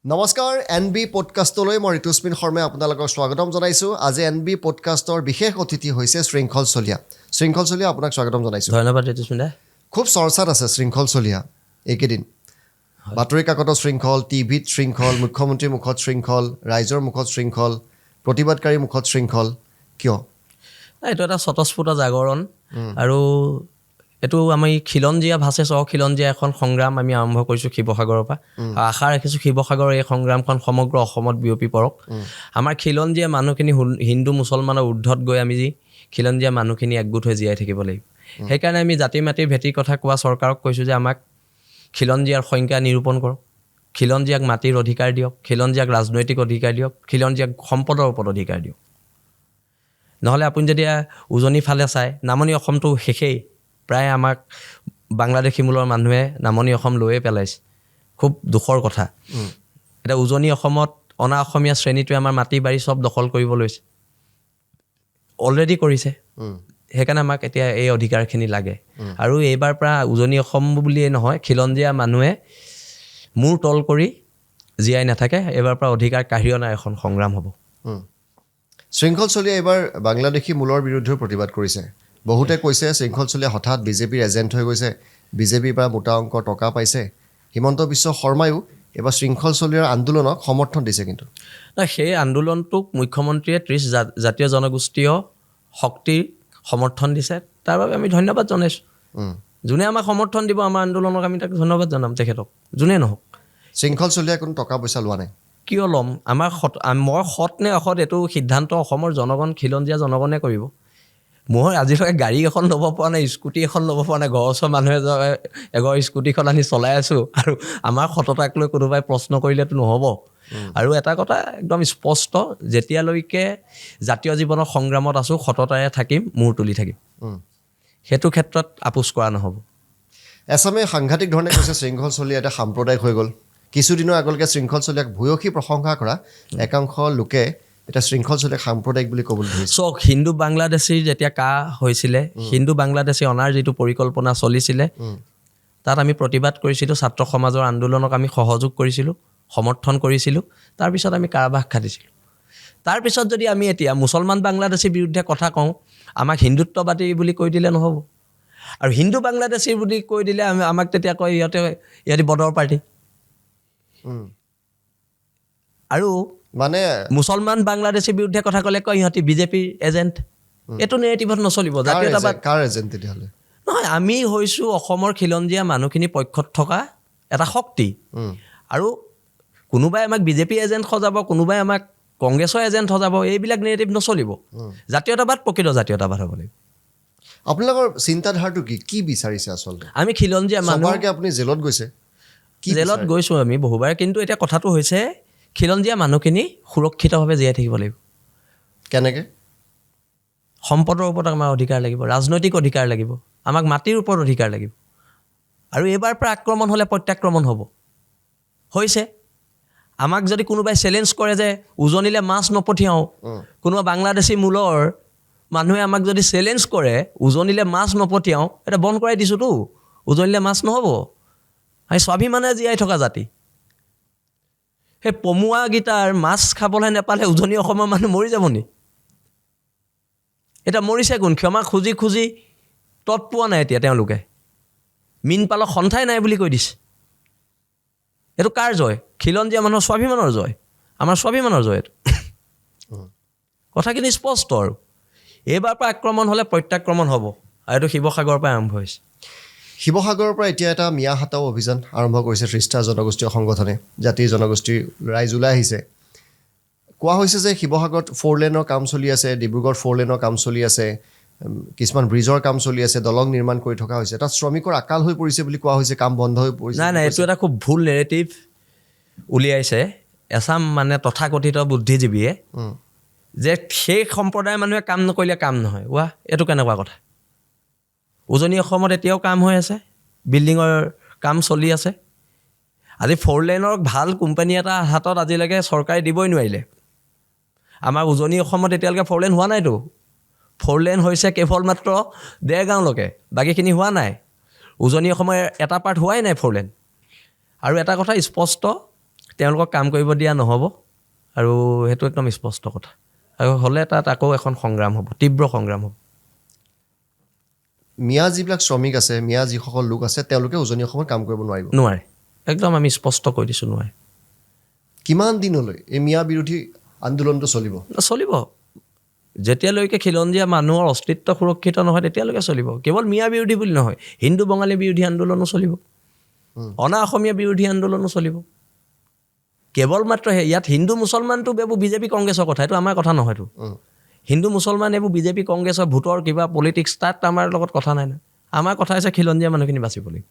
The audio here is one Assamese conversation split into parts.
নমস্কাৰ এনবি পডকাষ্টলৈ মই ঋতুস্মিন শৰ্মাই আপোনালোকক স্বাগতম জনাইছোঁ। আজি এনবি পডকাষ্টৰ বিশেষ অতিথি হৈছে শৃংখল চলিহা। শৃংখল চলিহা আপোনাক স্বাগতম জনাইছোঁ। ধন্যবাদ ঋতুস্মিন দা। খুব চৰ্চাত আছে শৃংখল চলিহা এইকেইদিন। বাতৰি কাকতত শৃংখল, টিভিত শৃংখল, মুখ্যমন্ত্ৰীৰ মুখত শৃংখল, ৰাইজৰ মুখত শৃংখল, প্ৰতিবাদকাৰীৰ মুখত শৃংখল। কিয়? এইটো এটা স্বতঃস্ফূৰ্ত জাগৰণ আৰু এইটো আমি খিলঞ্জীয়া ভাৰ্চেছ অখিলঞ্জীয়া এখন সংগ্ৰাম আমি আৰম্ভ কৰিছোঁ শিৱসাগৰৰ পৰা। আশা ৰাখিছোঁ শিৱসাগৰৰ এই সংগ্ৰামখন সমগ্ৰ অসমত বিয়পি পৰক। আমাৰ খিলঞ্জীয়া মানুহখিনি হিন্দু মুছলমানৰ ঊৰ্ধত গৈ আমি খিলঞ্জীয়া মানুহখিনি একগোট হৈ জীয়াই থাকিব লাগিব। সেইকাৰণে আমি জাতি মাটিৰ ভেটিৰ কথা কোৱা চৰকাৰক কৈছোঁ যে আমাক খিলঞ্জীয়াৰ সংখ্যা নিৰূপণ কৰক, খিলঞ্জীয়াক মাটিৰ অধিকাৰ দিয়ক, খিলঞ্জীয়াক ৰাজনৈতিক অধিকাৰ দিয়ক, খিলঞ্জীয়াক সম্পদৰ ওপৰত অধিকাৰ দিয়ক। নহ'লে আপুনি যেতিয়া উজনিৰ ফালে চায় নামনি অসমটো শেষেই, প্ৰায় আমাক বাংলাদেশী মূলৰ মানুহে নামনি অসম লৈয়ে পেলাইছে। খুব দুখৰ কথা। এতিয়া উজনি অসমত অনা অসমীয়া শ্ৰেণীটোৱে আমাৰ মাটি বাৰী চব দখল কৰিব লৈছে, অলৰেডি কৰিছে। সেইকাৰণে আমাক এতিয়া এই অধিকাৰখিনি লাগে। আৰু এইবাৰ পৰা উজনি অসম বুলিয়েই নহয়, খিলঞ্জীয়া মানুহে মূৰ তল কৰি জীয়াই নাথাকে। এইবাৰ পৰা অধিকাৰ কাঢ়ি অনাৰ এখন সংগ্ৰাম হ'ব। শৃংখল চলিহা এইবাৰ বাংলাদেশী মূলৰ বিৰুদ্ধেও প্ৰতিবাদ কৰিছে। বহুতে কৈছে শৃংখল চলিহা হঠাৎ বিজেপিৰ এজেণ্ট হৈ গৈছে, বিজেপিৰ পৰা মোটা অংকৰ টকা পাইছে। হিমন্ত বিশ্ব শৰ্মায়ো এইবাৰ শৃংখল চলিহাৰ আন্দোলনক সমৰ্থন দিছে। কিন্তু সেই আন্দোলনটোক মুখ্যমন্ত্ৰীয়ে 30 জাতীয় জনগোষ্ঠীয় শক্তিৰ সমৰ্থন দিছে। তাৰ বাবে আমি ধন্যবাদ জনাইছোঁ। যোনে আমাক সমৰ্থন দিব আমাৰ আন্দোলনক আমি তাক ধন্যবাদ জনাম। তেখেতক যোনে নহওক। শৃংখল চলিহাই কোনো টকা পইচা লোৱা নাই। কিয় ল'ম? আমাৰ মই সৎ নে অসৎ এইটো সিদ্ধান্ত অসমৰ জনগণ, খিলঞ্জীয়া জনগণে কৰিব। মই আজিলৈকে গাড়ী এখন ল'ব পৰা নাই, স্কুটি এখন ল'ব পৰা নাই। ঘৰৰ ওচৰৰ মানুহে এগৰ স্কুটিখন আনি চলাই আছোঁ আৰু আমাৰ সততাক লৈ কোনোবাই প্ৰশ্ন কৰিলেতো নহ'ব। আৰু এটা কথা একদম স্পষ্ট, যেতিয়ালৈকে জাতীয় জীৱনৰ সংগ্ৰামত আছোঁ সততাৰে থাকিম, মূৰ তুলি থাকিম। সেইটো ক্ষেত্ৰত আপোচ কৰা নহ'ব। এছামে সাংঘাতিক ধৰণে কৈছে শৃংখল চলিহা এটা সাম্প্ৰদায়িক হৈ গ'ল। কিছুদিনৰ আগলৈকে শৃংখল চলিহাক ভূয়সী প্ৰশংসা কৰা একাংশ লোকে এতিয়া শৃংখল চলিহাক সাম্প্ৰদায়িক বুলি ক'বলৈ ধৰিছে। চাওক, হিন্দু বাংলাদেশীৰ যেতিয়া হৈছিলে, হিন্দু বাংলাদেশী অনাৰ যিটো পৰিকল্পনা চলিছিলে, তাত আমি প্ৰতিবাদ কৰিছিলোঁ। ছাত্ৰ সমাজৰ আন্দোলনক আমি সহযোগ কৰিছিলোঁ, সমৰ্থন কৰিছিলোঁ। তাৰপিছত আমি কাৰাবাস খাটিছিলোঁ। তাৰপিছত যদি আমি এতিয়া মুছলমান বাংলাদেশীৰ বিৰুদ্ধে কথা কওঁ, আমাক হিন্দুত্ববাদী বুলি কৈ দিলে নহ'ব। আৰু হিন্দু বাংলাদেশী বুলি কৈ দিলে আমাক তেতিয়া কয় ইহঁতে বদৰ পাৰ্টি। আৰু মানে মুছলমান বাংলাদেশীৰ বিৰুদ্ধে কথা ক'লে কয় ইহঁতি বিজেপিৰ এজেণ্ট। এইটো নেৰেটিভত নচলিব। জাতীয়তাবাদ কাৰ এজেণ্ট তেতিয়াহ'লে? নহয়, আমি হৈছোঁ অসমৰ খিলঞ্জীয়া মানুহখিনি পক্ষত থকা এটা শক্তি। আৰু কোনোবাই আমাক বিজেপি এজেণ্ট সজাব, কোনোবাই আমাক কংগ্ৰেছৰ এজেণ্ট সজাব। এইবিলাক নেৰেটিভ নচলিব। জাতীয়তাবাদ প্ৰকৃত জাতীয়তাবাদ হ'ব লাগিব। আপোনালোকৰ চিন্তাধাৰাটো কি বিচাৰিছে আচলতে? আমি খিলঞ্জীয়া মানুহ। আপুনি জেলত গৈছে? জেলত গৈছোঁ আমি বহুবাৰ। কিন্তু এতিয়া কথাটো হৈছে খিলঞ্জীয়া মানুহখিনি সুৰক্ষিতভাৱে জীয়াই থাকিব লাগিব। কেনেকৈ? সম্পদৰ ওপৰত আমাৰ অধিকাৰ লাগিব, ৰাজনৈতিক অধিকাৰ লাগিব, আমাক মাটিৰ ওপৰত অধিকাৰ লাগিব। আৰু এইবাৰ পৰা আক্ৰমণ হ'লে প্ৰত্যাক্ৰমণ হ'ব। হৈছে। আমাক যদি কোনোবাই চেলেঞ্জ কৰে যে উজনিলে মাছ নপঠিয়াওঁ, কোনোবা বাংলাদেশী মূলৰ মানুহে আমাক যদি চেলেঞ্জ কৰে উজনিলে মাছ নপঠিয়াওঁ, এটা বন্ধ কৰাই দিছোঁতো। উজনিলে মাছ নহ'ব। আমি স্বাভিমানে জীয়াই থকা জাতি। সেই পমুৱাকেইটাৰ মাছ খাবলৈ নাপালে উজনি অসমৰ মানুহ মৰি যাব নি? এতিয়া মৰিছে কোন? ক্ষমা খুজি খুজি তত পোৱা নাই এতিয়া তেওঁলোকে। মীন পালক সন্থাই নাই বুলি কৈ দিছে। এইটো কাৰ জয়? খিলঞ্জীয়া মানুহৰ স্বাভিমানৰ জয়। আমাৰ স্বাভিমানৰ জয় এইটো। কথাখিনি স্পষ্ট। আৰু এইবাৰ পৰা আক্ৰমণ হ'লে প্ৰত্যাক্ৰমণ হ'ব। আৰু এইটো শিৱসাগৰৰ পৰা আৰম্ভ হৈছে। শিৱসাগৰৰ পৰা এতিয়া এটা মিয়া হাতাও অভিযান আৰম্ভ কৰিছে 30টা জনগোষ্ঠীয় সংগঠনে। জাতিৰ জনগোষ্ঠীৰ ৰাইজ ওলাই আহিছে। কোৱা হৈছে যে শিৱসাগৰত 4 লেনৰ কাম চলি আছে, ডিব্ৰুগড় 4 লেনৰ কাম চলি আছে, কিছুমান ব্ৰিজৰ কাম চলি আছে, দলং নিৰ্মাণ কৰি থকা হৈছে। তাত শ্ৰমিকৰ আকাল হৈ পৰিছে বুলি কোৱা হৈছে, কাম বন্ধ হৈ পৰিছে। নাই, এইটো এটা খুব ভুল নেৰেটিভ উলিয়াইছে এছাম মানে তথাকথিত বুদ্ধিজীৱীয়ে, যে সেই সম্প্ৰদায়ৰ মানুহে কাম নকৰিলে কাম নহয়। এইটো কেনেকুৱা কথা? উজনি অসমত এতিয়াও কাম হৈ আছে, বিল্ডিঙৰ কাম চলি আছে। আজি 4 লেনৰ ভাল কোম্পানী এটা হাতত আজিলৈকে চৰকাৰে দিবই নোৱাৰিলে। আমাৰ উজনি অসমত এতিয়ালৈকে 4 লেন হোৱা নাইতো। 4 লেন হৈছে কেৱল মাত্ৰ দেৰগাঁওলৈকে, বাকীখিনি হোৱা নাই। উজনি অসমৰ এটা পাৰ্ট হোৱাই নাই 4 লেন। আৰু এটা কথা স্পষ্ট, তেওঁলোকক কাম কৰিব দিয়া নহ'ব আৰু সেইটো একদম স্পষ্ট কথা আৰু হ'লে তাত আকৌ এখন সংগ্ৰাম হ'ব তীব্ৰ সংগ্ৰাম হ'ব মিয়া যিবিলাক শ্ৰমিক আছে মিয়া যিসকল লোক আছে তেওঁলোকে উজনি অসমত কাম কৰিব নোৱাৰিব নোৱাৰে একদম আমি স্পষ্ট কৈ দিছোঁ নোৱাৰে কিমান দিনলৈ এই মিয়া বিৰোধী আন্দোলনটো চলিব চলিব যেতিয়ালৈকে খিলঞ্জীয়া মানুহৰ অস্তিত্ব সুৰক্ষিত নহয় তেতিয়ালৈকে চলিব কেৱল মিয়া বিৰোধী বুলি নহয় হিন্দু বঙালী বিৰোধী আন্দোলনো চলিব অনা অসমীয়া বিৰোধী আন্দোলনো চলিব কেৱল মাত্ৰ ইয়াত হিন্দু মুছলমানটো এইবোৰ বিজেপি কংগ্ৰেছৰ কথা এইটো আমাৰ কথা নহয়তো হিন্দু মুছলমান এইবোৰ বিজেপি কংগ্ৰেছৰ ভোটৰ কিবা পলিটিক্স তাত আমাৰ লগত কথা নাই না আমাৰ কথা হৈছে খিলঞ্জীয়া মানুহখিনি বাচিব লাগিব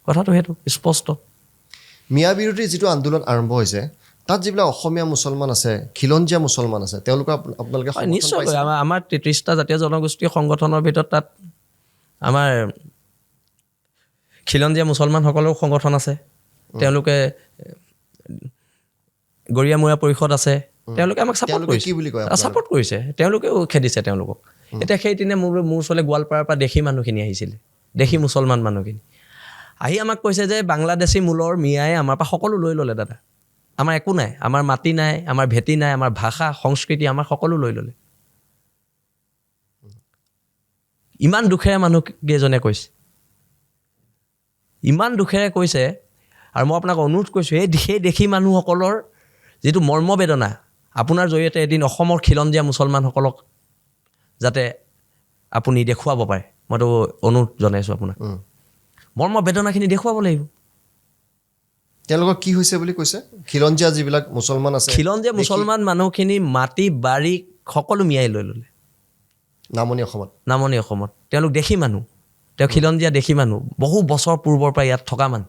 কথাটো সেইটো স্পষ্ট মিয়া বিৰোধী যিটো আন্দোলন আৰম্ভ হৈছে তাত যিবিলাক অসমীয়া মুছলমান আছে খিলঞ্জীয়া মুছলমান আছে তেওঁলোকক আপোনালোকে নিশ্চয়কৈ আমাৰ ৩৩টা জাতীয় জনগোষ্ঠীয় সংগঠনৰ ভিতৰত তাত আমাৰ খিলঞ্জীয়া মুছলমানসকলৰো সংগঠন আছে তেওঁলোকে গৰিয়ামূৰা পৰিষদ আছে তেওঁলোকে আমাক ছাপোৰ্ট কৰিছে কি বুলি কয় ছাপোৰ্ট কৰিছে তেওঁলোকেও খেদিছে তেওঁলোকক এতিয়া সেইদিনে মোৰ ওচৰলৈ গোৱালপাৰাৰ পৰা দেশী মানুহখিনি আহিছিলে দেশী মুছলমান মানুহখিনি আহি আমাক কৈছে যে বাংলাদেশী মূলৰ মিয়াই আমাৰ পৰা সকলো লৈ ল'লে দাদা আমাৰ একো নাই আমাৰ মাটি নাই আমাৰ ভেটি নাই আমাৰ ভাষা সংস্কৃতি আমাৰ সকলো লৈ ল'লে ইমান দুখেৰে মানুহকেইজনে কৈছে ইমান দুখেৰে কৈছে আৰু মই আপোনাক অনুৰোধ কৰিছোঁ সেই দেশী মানুহসকলৰ যিটো মৰ্মবেদনা আপোনাৰ জৰিয়তে এদিন অসমৰ খিলঞ্জীয়া মুছলমানসকলক যাতে আপুনি দেখুৱাব পাৰে মইতো অনুৰোধ জনাইছোঁ আপোনাক মৰ্মবেদনাখিনি দেখুৱাব লাগিব তেওঁলোকৰ কি হৈছে বুলি কৈছে খিলঞ্জীয়া যিবিলাক মুছলমান আছে খিলঞ্জীয়া মুছলমান মানুহখিনি মাটি বাৰী সকলো মিয়াই লৈ ল'লে নামনি অসমত তেওঁলোক দেশী মানুহ তেওঁ খিলঞ্জীয়া দেশী মানুহ বহু বছৰ পূৰ্বৰ পৰা ইয়াত থকা মানুহ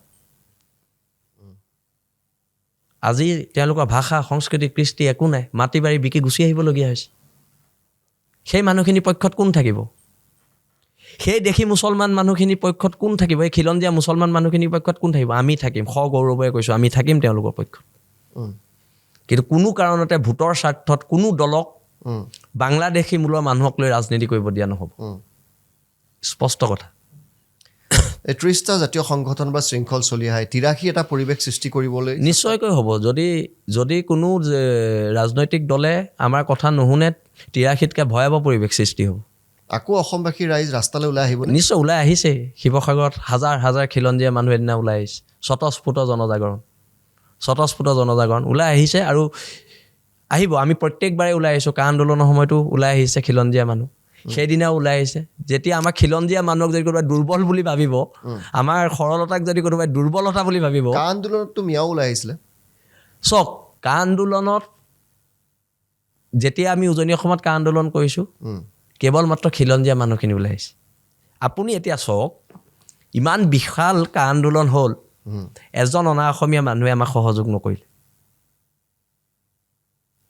আজি তেওঁলোকৰ ভাষা সংস্কৃতি কৃষ্টি একো নাই মাটি বাৰী বিকি গুচি আহিবলগীয়া হৈছে সেই মানুহখিনিৰ পক্ষত কোন থাকিব সেই দেশী মুছলমান মানুহখিনিৰ পক্ষত কোন থাকিব এই খিলঞ্জীয়া মুছলমান মানুহখিনিৰ পক্ষত কোন থাকিব আমি থাকিম সগৌৰৱেৰে কৈছোঁ আমি থাকিম তেওঁলোকৰ পক্ষত কিন্তু কোনো কাৰণতে ভোটৰ স্বাৰ্থত কোনো দলক বাংলাদেশী মূলৰ মানুহক লৈ ৰাজনীতি কৰিব দিয়া নহ'ব স্পষ্ট কথা ৩১টা জাতীয় সংগঠন বা শৃংখল চলি আহে ৮৩ এটা পৰিৱেশ সৃষ্টি কৰিবলৈ নিশ্চয়কৈ হ'ব যদি কোনো ৰাজনৈতিক দলে আমাৰ কথা নুশুনে ৮৩তকৈ ভয়াৱহ পৰিৱেশ সৃষ্টি হ'ব আকৌ অসমবাসী ৰাইজ ৰাস্তালৈ ওলাই আহিব নিশ্চয় ওলাই আহিছে শিৱসাগৰত হাজাৰ হাজাৰ খিলঞ্জীয়া মানুহ এদিনা ওলাই আহিছে স্বতঃস্ফূৰ্ত জনজাগৰণ ওলাই আহিছে আৰু আহিব আমি প্ৰত্যেকবাৰে ওলাই আহিছোঁ কা আন্দোলনৰ সময়তো ওলাই আহিছে খিলঞ্জীয়া মানুহ সেইদিনা ওলাই আহিছে যেতিয়া আমাৰ খিলঞ্জীয়া মানুহক যদি কোনোবাই দুৰ্বল বুলি ভাবিব আমাৰ সৰলতাক যদি কোনোবাই দুৰ্বলতা বুলি ভাবিব কা আন্দোলনততো মিয়াও ওলাই আহিছিলে চাওক কা আন্দোলনত যেতিয়া আমি উজনি অসমত কা আন্দোলন কৰিছোঁ কেৱল মাত্ৰ খিলঞ্জীয়া মানুহখিনি ওলাই আহিছে আপুনি এতিয়া চাওক ইমান বিশাল কা আন্দোলন হ'ল এজন অনা অসমীয়া মানুহে আমাক সহযোগ নকৰিলে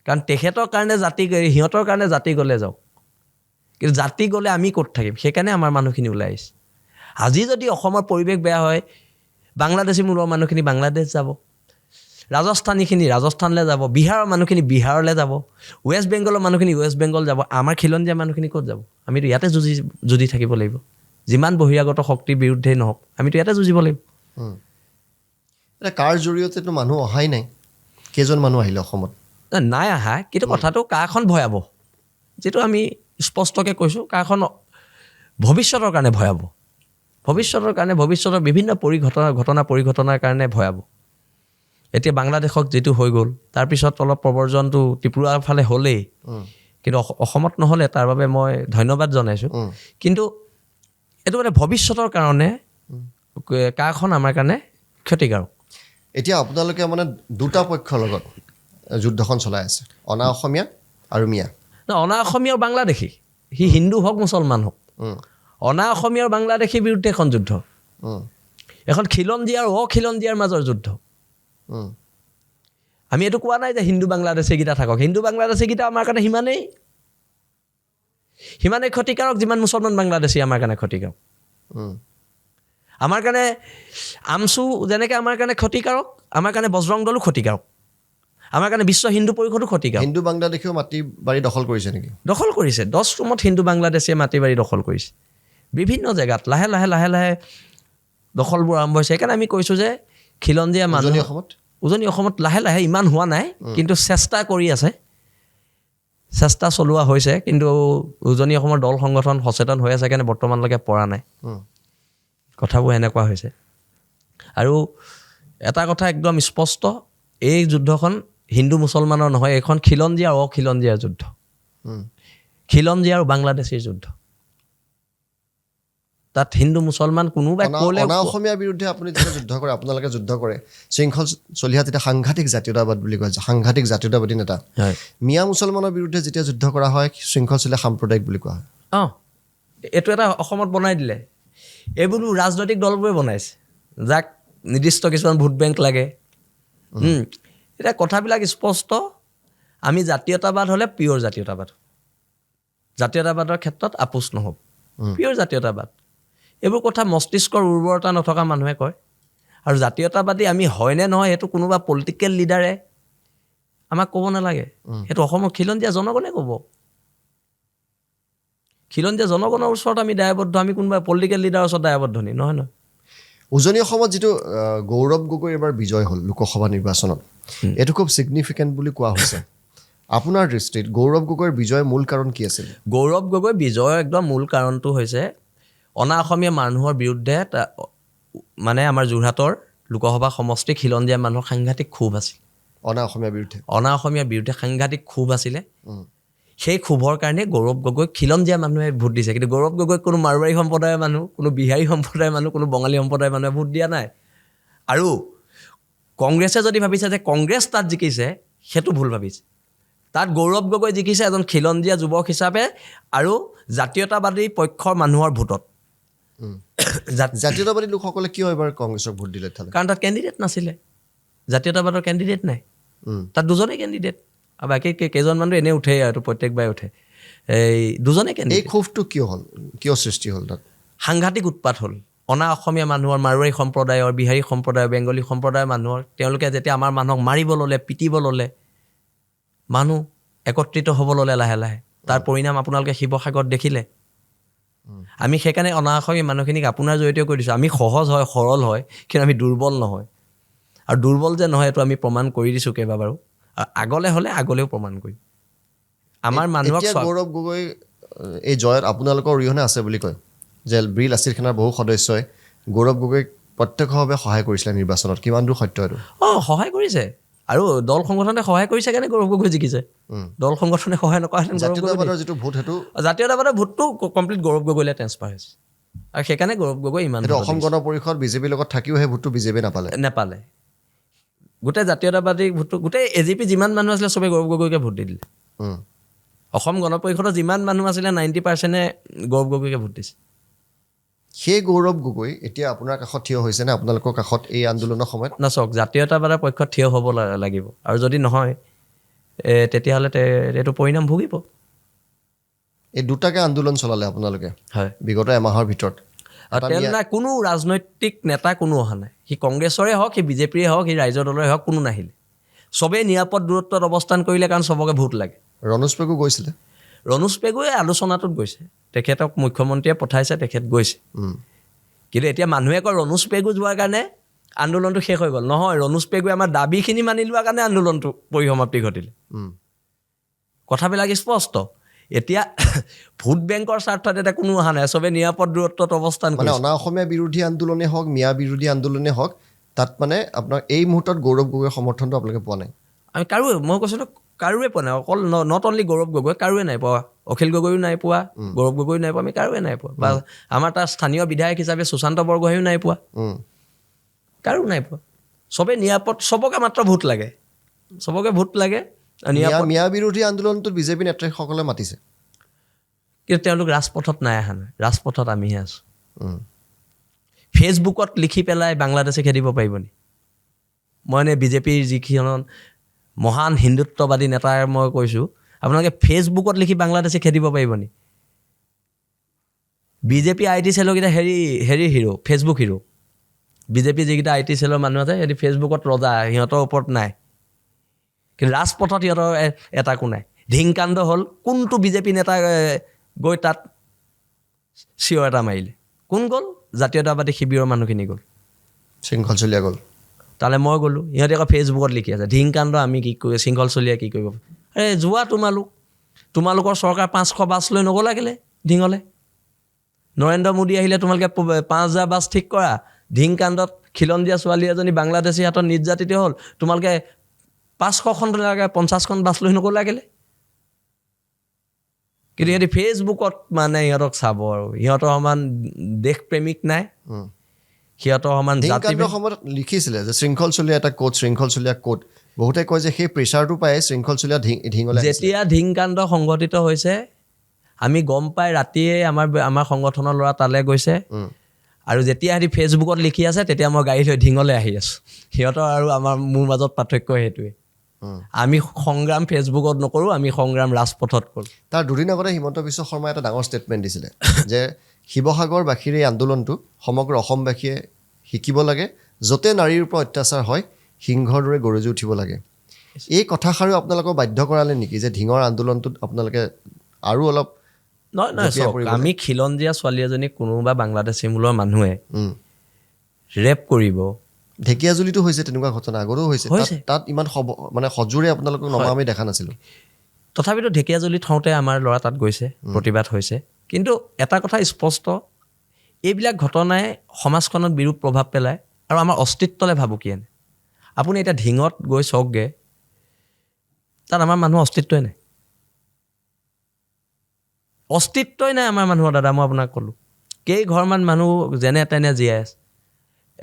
কাৰণ তেখেতৰ কাৰণে জাতি সিহঁতৰ কাৰণে জাতি গ'লে যাওক কিন্তু জাতি গ'লে আমি ক'ত থাকিম সেইকাৰণে আমাৰ মানুহখিনি ওলাই আহিছে আজি যদি অসমৰ পৰিৱেশ বেয়া হয় বাংলাদেশী মূলৰ মানুহখিনি বাংলাদেশ যাব ৰাজস্থানীখিনি ৰাজস্থানলৈ যাব বিহাৰৰ মানুহখিনি বিহাৰলৈ যাব ৱেষ্ট বেংগলৰ মানুহখিনি ৱেষ্ট বেংগল যাব আমাৰ খিলঞ্জীয়া মানুহখিনি ক'ত যাব আমিতো ইয়াতে যুঁজি থাকিব লাগিব যিমান বহিৰাগত শক্তিৰ বিৰুদ্ধেই নহওক আমিতো ইয়াতে যুঁজিব লাগিব এতিয়া কাৰ জৰিয়তেতো মানুহ অহাই নাই কেইজন মানুহ আহিলে অসমত নাই অহা কিন্তু কথাটো কাখন ভয়াৱহ যিটো আমি স্পষ্টকৈ কৈছোঁ কাখন ভৱিষ্যতৰ কাৰণে ভয়াৱহ ভৱিষ্যতৰ বিভিন্ন পৰিঘটনাৰ কাৰণে ভয়াৱহ এতিয়া বাংলাদেশক যিটো হৈ গ'ল তাৰপিছত অলপ প্ৰৱৰ্জনটো ত্ৰিপুৰাৰ ফালে হ'লেই কিন্তু অসমত নহ'লে তাৰ বাবে মই ধন্যবাদ জনাইছোঁ কিন্তু এইটো মানে ভৱিষ্যতৰ কাৰণে কাখন আমাৰ কাৰণে ক্ষতিকাৰক এতিয়া আপোনালোকে মানে দুটা পক্ষৰ লগত যুদ্ধখন চলাই আছে অনা অসমীয়া আৰু মিয়া অনা অসমীয়া আৰু বাংলাদেশী সি হিন্দু হওক মুছলমান হওক অনা অসমীয়া আৰু বাংলাদেশীৰ বিৰুদ্ধে এখন যুদ্ধ এখন খিলঞ্জীয়া আৰু অখিলঞ্জীয়াৰ মাজৰ যুদ্ধ আমি এইটো কোৱা নাই যে হিন্দু বাংলাদেশীকেইটা থাকক হিন্দু বাংলাদেশীকেইটা আমাৰ কাৰণে সিমানেই ক্ষতিকাৰক যিমান মুছলমান বাংলাদেশী আমাৰ কাৰণে ক্ষতিকাৰক আমাৰ কাৰণে আমচু যেনেকৈ আমাৰ কাৰণে ক্ষতিকাৰক আমাৰ কাৰণে বজৰং দলো ক্ষতিকাৰক আমাৰ কাৰণে বিশ্ব হিন্দু পৰিষদো ক্ষতিকাৰক হিন্দু বাংলাদেশীও মাটি বাৰী দখল কৰিছে নেকি দখল কৰিছে 10 ৰুমত হিন্দু বাংলাদেশীয়ে মাটি বাৰী দখল কৰিছে বিভিন্ন জেগাত লাহে লাহে দখলবোৰ আৰম্ভ হৈছে সেইকাৰণে আমি কৈছোঁ যে খিলঞ্জীয়া মানুহ উজনি অসমত লাহে লাহে ইমান হোৱা নাই কিন্তু চেষ্টা কৰি আছে চেষ্টা চলোৱা হৈছে কিন্তু উজনি অসমৰ দল সংগঠন সচেতন হৈ আছে কাৰণে বৰ্তমানলৈকে পৰা নাই কথাবোৰ এনেকুৱা হৈছে আৰু এটা কথা একদম স্পষ্ট এই যুদ্ধখন হিন্দু মুছলমানৰ নহয় এইখন খিলঞ্জীয়া আৰু অখিলঞ্জীয়াৰ যুদ্ধ খিলঞ্জীয়া আৰু বাংলাদেশীৰ যুদ্ধ তাত হিন্দু মুছলমান কোনোবাই ক'লে অসমীয়াৰ বিৰুদ্ধে আপুনি যেতিয়া যুদ্ধ কৰে আপোনালোকে যুদ্ধ কৰে শৃংখল চলিহা তেতিয়া সাংঘাতিক জাতীয়তাবাদ বুলি কয় সাংঘাতিক জাতীয়তাবাদী নেতা মিয়া মুছলমানৰ বিৰুদ্ধে যেতিয়া যুদ্ধ কৰা হয় শৃংখল চলিহা সাম্প্ৰদায়িক বুলি কোৱা হয় এইটো এটা অসমত বনাই দিলে এইবোৰ ৰাজনৈতিক দলবোৰে বনাইছে যাক নিৰ্দিষ্ট কিছুমান ভোট বেংক লাগে এতিয়া কথাবিলাক স্পষ্ট আমি জাতীয়তাবাদ হ'লে পিয়ৰ জাতীয়তাবাদৰ ক্ষেত্ৰত আপোচ নহ'ব পিয়ৰ জাতীয়তাবাদ এইবোৰ কথা মস্তিষ্কৰ উৰ্বৰতা নথকা মানুহে কয় আৰু জাতীয়তাবাদী আমি হয়নে নহয় সেইটো কোনোবা পলিটিকেল লিডাৰে আমাক ক'ব নালাগে সেইটো অসমৰ খিলঞ্জীয়া জনগণে ক'ব খিলঞ্জীয়া জনগণৰ ওচৰত আমি দায়বদ্ধ আমি কোনোবা পলিটিকেল লিডাৰৰ ওচৰত দায়বদ্ধ নি নহয় উজনি অসমত যিটো গৌৰৱ গগৈ এবাৰ বিজয় হ'ল লোকসভা নিৰ্বাচনত এইটো খুব ছিগনিফিকেণ্ট বুলি কোৱা হৈছে আপোনাৰ দৃষ্টিত গৌৰৱ গগৈৰ বিজয়ৰ মূল কাৰণ কি আছিল গৌৰৱ গগৈ বিজয়ৰ একদম মূল কাৰণটো হৈছে অনা অসমীয়া মানুহৰ বিৰুদ্ধে মানে আমাৰ যোৰহাটৰ লোকসভা সমষ্টি খিলঞ্জীয়া মানুহৰ সাংঘাতিক ক্ষোভ আছিল অনা অসমীয়াৰ বিৰুদ্ধে সাংঘাতিক ক্ষোভ আছিলে সেই ক্ষোভৰ কাৰণে গৌৰৱ গগৈক খিলঞ্জীয়া মানুহে ভোট দিছে কিন্তু গৌৰৱ গগৈক কোনো মাৰোৱাৰী সম্প্ৰদায়ৰ মানুহ কোনো বিহাৰী সম্প্ৰদায়ৰ মানুহ কোনো বঙালী সম্প্ৰদায়ৰ মানুহে ভোট দিয়া নাই আৰু কংগ্ৰেছে যদি ভাবিছে যে কংগ্ৰেছ তাত জিকিছে সেইটো ভুল ভাবিছে তাত গৌৰৱ গগৈ জিকিছে এজন খিলঞ্জীয়া যুৱক হিচাপে আৰু জাতীয়তাবাদী পক্ষৰ মানুহৰ ভোটত জাতীয়তাবাদী লোকসকলে কিয় এবাৰ কংগ্ৰেছক ভোট দিলে কাৰণ তাত কেণ্ডিডেট নাছিলে জাতীয়তাবাদৰ কেণ্ডিডেট নাই তাত দুজনেই কেণ্ডিডেট আৰু বাকী কেইজনমানটো এনেই উঠে আৰু প্ৰত্যেকবাৰে উঠে এই দুজনেই কেণ্ডিডেট এই ক্ষোভটো কিয় সৃষ্টি হ'ল তাত সাংঘাতিক উৎপাত হ'ল অনা অসমীয়া মানুহৰ মাৰোৱাৰী সম্প্ৰদায়ৰ বিহাৰী সম্প্ৰদায়ৰ বেংগলী সম্প্ৰদায়ৰ মানুহৰ তেওঁলোকে যেতিয়া আমাৰ মানুহক মাৰিব ল'লে পিটিব ল'লে মানুহ একত্ৰিত হ'ব ল'লে লাহে লাহে তাৰ পৰিণাম আপোনালোকে শিৱসাগৰত দেখিলে আমি সেইকাৰণে অনা অসমীয়া মানুহখিনিক আপোনাৰ জৰিয়তেও কৈ দিছোঁ আমি সহজ হয় সৰল হয় কিন্তু আমি দুৰ্বল নহয় আৰু দুৰ্বল যে নহয় এইটো আমি প্ৰমাণ কৰি দিছোঁ কেইবাবাৰো আৰু আগলৈ হ'লে আগলৈও প্ৰমাণ কৰিম আমাৰ মানুহক গৌৰৱ গগৈ এই জয়ত আপোনালোকৰ অৰিহণা আছে বুলি কয় যে বীৰ লাচিত সেনাৰ বহু সদস্যই গৌৰৱ গগৈক প্ৰত্যক্ষভাৱে সহায় কৰিছিলে নিৰ্বাচনত কিমান দূৰ সত্য এইটো সহায় কৰিছে আৰু দল সংগঠনে সহায় কৰিছে কাৰণে গৌৰৱ গগৈ জিকিছে দল সংগঠনে সহায় নকৰাহেঁতেন জাতীয়তাবাদৰ যিটো ভোট সেইটো জাতীয়তাবাদৰ ভোটটো কমপ্লিট গৌৰৱ গগৈলৈ ট্ৰেন্সফাৰ হৈছে আৰু সেইকাৰণে গৌৰৱ গগৈ ইমান অসম গণ পৰিষদ বিজেপিৰ লগত থাকিও সেই ভোটটো বিজেপিয়ে নাপালে গোটেই জাতীয়তাবাদী ভোটটো গোটেই এজিপি যিমান মানুহ আছিলে চবেই গৌৰৱ গগৈকে ভোট দি দিলে অসম গণ পৰিষদৰ যিমান মানুহ আছিলে 90%-এ গৌৰৱ গগৈকে ভোট দিছে সেই গৌৰৱ গগৈ এতিয়া আপোনাৰ কাষত থিয় হৈছে নে আপোনালোকৰ কাষত এই আন্দোলনৰ সময়ত চাওক জাতীয়তাবাদৰ পক্ষত থিয় হ'ব লাগিব আৰু যদি নহয় তেতিয়াহ'লে এইটো পৰিণাম ভুগিব এই দুটাকে আন্দোলন চলালে আপোনালোকে হয় বিগত এমাহৰ ভিতৰত কোনো ৰাজনৈতিক নেতা কোনো অহা নাই সি কংগ্ৰেছৰে হওক সি বিজেপিৰে হওক সি ৰাইজৰ দলৰে হওক কোনো নাহিলে চবেই নিৰাপদ দূৰত্বত অৱস্থান কৰিলে কাৰণ চবকে ভোট লাগে ৰণোজ পেগু গৈছিলে ৰণোজ পেগুৱে আলোচনাটোত গৈছে তেখেতক মুখ্যমন্ত্ৰীয়ে পঠাইছে তেখেত গৈছে কিন্তু এতিয়া মানুহে কয় ৰণোজ পেগু যোৱাৰ কাৰণে আন্দোলনটো শেষ হৈ গ'ল নহয় ৰণোজ পেগুৱে আমাৰ দাবীখিনি মানি লোৱাৰ কাৰণে আন্দোলনটো পৰিসমাপ্তি ঘটিলে কথাবিলাক স্পষ্ট এতিয়া ভোট বেংকৰ স্বাৰ্থত এটা কোনো অহা নাই চবে নিৰাপদ দূৰত্বত অৱস্থান মানে অনা অসমীয়া বিৰোধী আন্দোলনে হওক মিয়া বিৰোধী আন্দোলনে হওক তাত মানে আপোনাৰ এই মুহূৰ্তত গৌৰৱ গগৈৰ সমৰ্থনটো আপোনালোকে পোৱা নাই আমি মই কৈছোঁ কাৰোৱে পোৱা নাই অকল নট অনলি গৌৰৱ গগৈ কাৰোৱে নাই পোৱা অখিল গগৈও নাই পোৱা গৌৰৱ গগৈও নাই পোৱা আমি কাৰোৱে নাই পোৱা বা আমাৰ তাৰ স্থানীয় বিধায়ক হিচাপে সুশান্ত বৰগোহাঁইও নাই পোৱা কাৰো নাই পোৱা চবেই নিৰাপদ চবকে মাত্ৰ ভোট লাগে চবকে ভোট লাগে মিয়া বিৰোধী আন্দোলনটোত বিজেপি নেতাসকলে মাতিছে কিন্তু তেওঁলোক ৰাজপথত নাই অহা নাই ৰাজপথত আমিহে আছোঁ ফেচবুকত লিখি পেলাই বাংলাদেশে খেদিব পাৰিব নি মই এনে বিজেপিৰ যিকেইজন মহান হিন্দুত্ববাদী নেতাৰ মই কৈছোঁ আপোনালোকে ফেচবুকত লিখি বাংলাদেশে খেদিব পাৰিব নি বিজেপি আই টি চেলৰকেইটা হেৰি হিৰো ফেচবুক হিৰো বিজেপি যিকেইটা আই টি চেলৰ মানুহ আছে সিহঁতি ফেচবুকত ৰজা সিহঁতৰ ওপৰত নাই কিন্তু ৰাজপথত সিহঁতৰ এটাকো নাই ধিংকাণ্ড হ'ল কোনটো বিজেপি নেতা গৈ তাত চিঞৰ এটা মাৰিলে কোন গ'ল জাতীয়তাবাদী শিবিৰৰ মানুহখিনি গ'ল শৃংখল চলিয়া গ'ল তালৈ মই গ'লোঁ, ইহঁতে আকৌ ফেচবুকত লিখি আছে ধিংকাণ্ড আমি কি কৰিব, শৃংখল চলিয়াই কি কৰিব। আৰে যোৱা তোমালোকৰ চৰকাৰ 500 বাছ লৈ নগ'লা কেলে ধিঙলে? নৰেন্দ্ৰ মোদী আহিলে তোমালোকে 5,000 বাছ ঠিক কৰা। ধিংকাণ্ডত খিলঞ্জীয়া ছোৱালী এজনী বাংলাদেশী হাতত নিৰ্যাতিত হ'ল, তোমালোকে 500খন 50খন বাছ লৈ নগ'লা কেলে? কিন্তু সিহঁতি ফেচবুকত মানে ইহঁতক চাব আৰু সিহঁতৰ সমান দেশপ্ৰেমিক নাই, সিহঁতৰ সমান ধিংকাণ্ডৰ সময়ত লিখিছিলে যে শৃংখল চলীয়া এটা কোড, শৃংখল চলীয়া কোড। বহুতে কয় যে সেই প্ৰেছাৰটো পাই শৃংখল চলীয়া ধিঙলৈ যেতিয়া ধিংকাণ্ড সংঘটিত হৈছে আমি গম পাই ৰাতিয়ে আমাৰ সংগঠনৰ ল'ৰা তালৈ গৈছে, আৰু যেতিয়া সিহঁতি ফেচবুকত লিখি আছে তেতিয়া মই গাড়ী লৈ ধিঙলৈ আহি আছোঁ। সিহঁতৰ আৰু মোৰ মাজত পাৰ্থক্য সেইটোৱে। আমি সংগ্ৰাম ফেচবুকত নকৰোঁ, আমি সংগ্ৰাম ৰাজপথত কৰোঁ। তাৰ দুদিন আগতে হিমন্ত বিশ্ব শৰ্মাই এটা ডাঙৰ ষ্টেটমেণ্ট দিছিলে যে শিৱসাগৰবাসীৰ এই আন্দোলনটো সমগ্ৰ অসমবাসীয়ে শিকিব লাগে, য'তে নাৰীৰ ওপৰত অত্যাচাৰ হয় সিংহৰ দৰে গৰজি উঠিব লাগে। এই কথাষাৰো আপোনালোকক বাধ্য কৰালে নেকি যে ধিঙৰ আন্দোলনটোত আপোনালোকে আৰু অলপ নহয়, আমি খিলঞ্জীয়া ছোৱালী এজনীক কোনোবা বাংলাদেশী মূলৰ মানুহে ৰেপ কৰিব, ঢেকীয়াজুলিতো হৈছে তেনেকুৱা ঘটনা, আগতেও হৈছে, তাত ইমান মানে সজোৰে আপোনালোকক নমা আমি দেখা নাছিলোঁ। তথাপিতো ঢেকীয়াজুলিত থওঁতে আমাৰ ল'ৰা তাত গৈছে, প্ৰতিবাদ হৈছে। কিন্তু এটা কথা স্পষ্ট, এইবিলাক ঘটনাই সমাজখনত বিৰূপ প্ৰভাৱ পেলায় আৰু আমাৰ অস্তিত্বলৈ ভাবুকি আনে। আপুনি এতিয়া ধিঙত গৈ চাওকগৈ, তাত আমাৰ মানুহৰ অস্তিত্বই নাই, অস্তিত্বই নাই আমাৰ মানুহৰ। দাদা মই আপোনাক ক'লোঁ, কেইঘৰমান মানুহ যেনে তেনে জীয়াই আছে।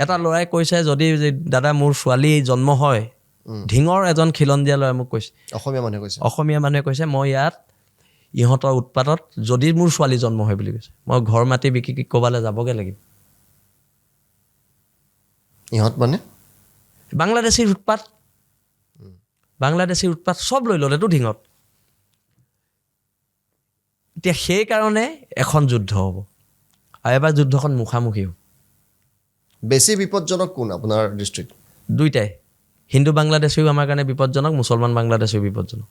এটা ল'ৰাই কৈছে যদি দাদা মোৰ ছোৱালী জন্ম হয়, ধিঙৰ এজন খিলঞ্জীয়া ল'ৰাই মোক কৈছে, অসমীয়া মানুহে কৈছে মই ইয়াত ইহঁতৰ উৎপাতত যদি মোৰ ছোৱালী জন্ম হয় বুলি কৈছে, মই ঘৰ মাটি বিকি ক'বালৈ যাবগৈ লাগিব। ইহঁত মানে বাংলাদেশীৰ উৎপাত চব লৈ ল'লেতো ধিঙত। এতিয়া সেইকাৰণে এখন যুদ্ধ হ'ব, আৰু এবাৰ যুদ্ধখন মুখামুখি হ'ব। বেছি বিপদজনক কোন আপোনাৰ ডিষ্ট্ৰিক্ট? দুইটাই, হিন্দু বাংলাদেশীও আমাৰ কাৰণে বিপদজনক, মুছলমান বাংলাদেশীও বিপদজনক।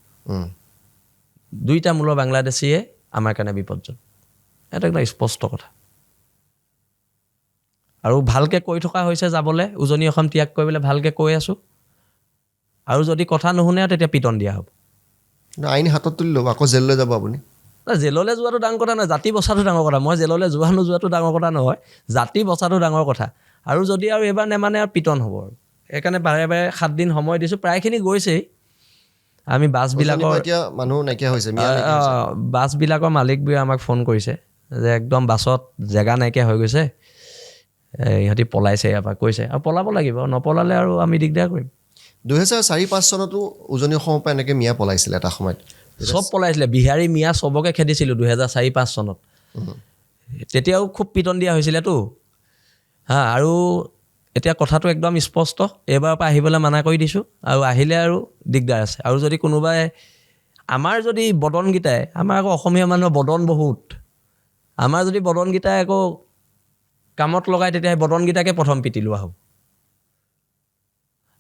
দুইটা মূলৰ বাংলাদেশীয়ে আমাৰ কাৰণে বিপদজনক, এটা একদম স্পষ্ট কথা। আৰু ভালকৈ কৈ থকা হৈছে যাবলৈ, উজনি অসম ত্যাগ কৰিবলৈ ভালকৈ কৈ আছোঁ। আৰু যদি কথা নুশুনে তেতিয়া পিটন দিয়া হ'ব। আইন হাতত তুলি ল'ব, আকৌ জেললৈ যাব আপুনি? জেললৈ যোৱাটো ডাঙৰ কথা নহয়, জাতি বচাটো ডাঙৰ কথা। মই জেললৈ যোৱা নোযোৱাটো ডাঙৰ কথা নহয়, জাতি বচাটো ডাঙৰ কথা। আৰু যদি আৰু এইবাৰ নেমানে আৰু পিটন হ'ব। আৰু সেইকাৰণে বাৰে বাৰে 7 দিন সময় দিছোঁ, প্ৰায়খিনি গৈছেই। আমি বাছবিলাকৰ এতিয়া মানুহ নাইকিয়া হৈছে, বাছবিলাকৰ মালিকবোৰে আমাক ফোন কৰিছে যে একদম বাছত জেগা নাইকিয়া হৈ গৈছে, ইহঁতি পলাইছে ইয়াৰ পৰা কৈছে, আৰু পলাব লাগিব, নপলালে আৰু আমি দিগদাৰ কৰিম। 2004-05 চনতো উজনি অসমৰ পৰা এনেকৈ মিয়া পলাইছিলে এটা সময়ত, চব পলাইছিলে, বিহাৰী মিয়া চবকে খেদিছিলোঁ 2004-05 চনত। তেতিয়াও খুব পিটন দিয়া হৈছিলেতো আৰু এতিয়া কথাটো একদম স্পষ্ট, এইবাৰৰ পৰা আহিবলৈ মানা কৰি দিছোঁ, আৰু আহিলে আৰু দিগদাৰ আছে। আৰু যদি কোনোবাই আমাৰ যদি বদনকেইটাই, আমাৰ আকৌ অসমীয়া মানুহৰ বদন বহুত, আমাৰ যদি বদনকেইটাই আকৌ কামত লগাই তেতিয়া সেই বদনকেইটাকে প্ৰথম পিটি লোৱা হ'ব।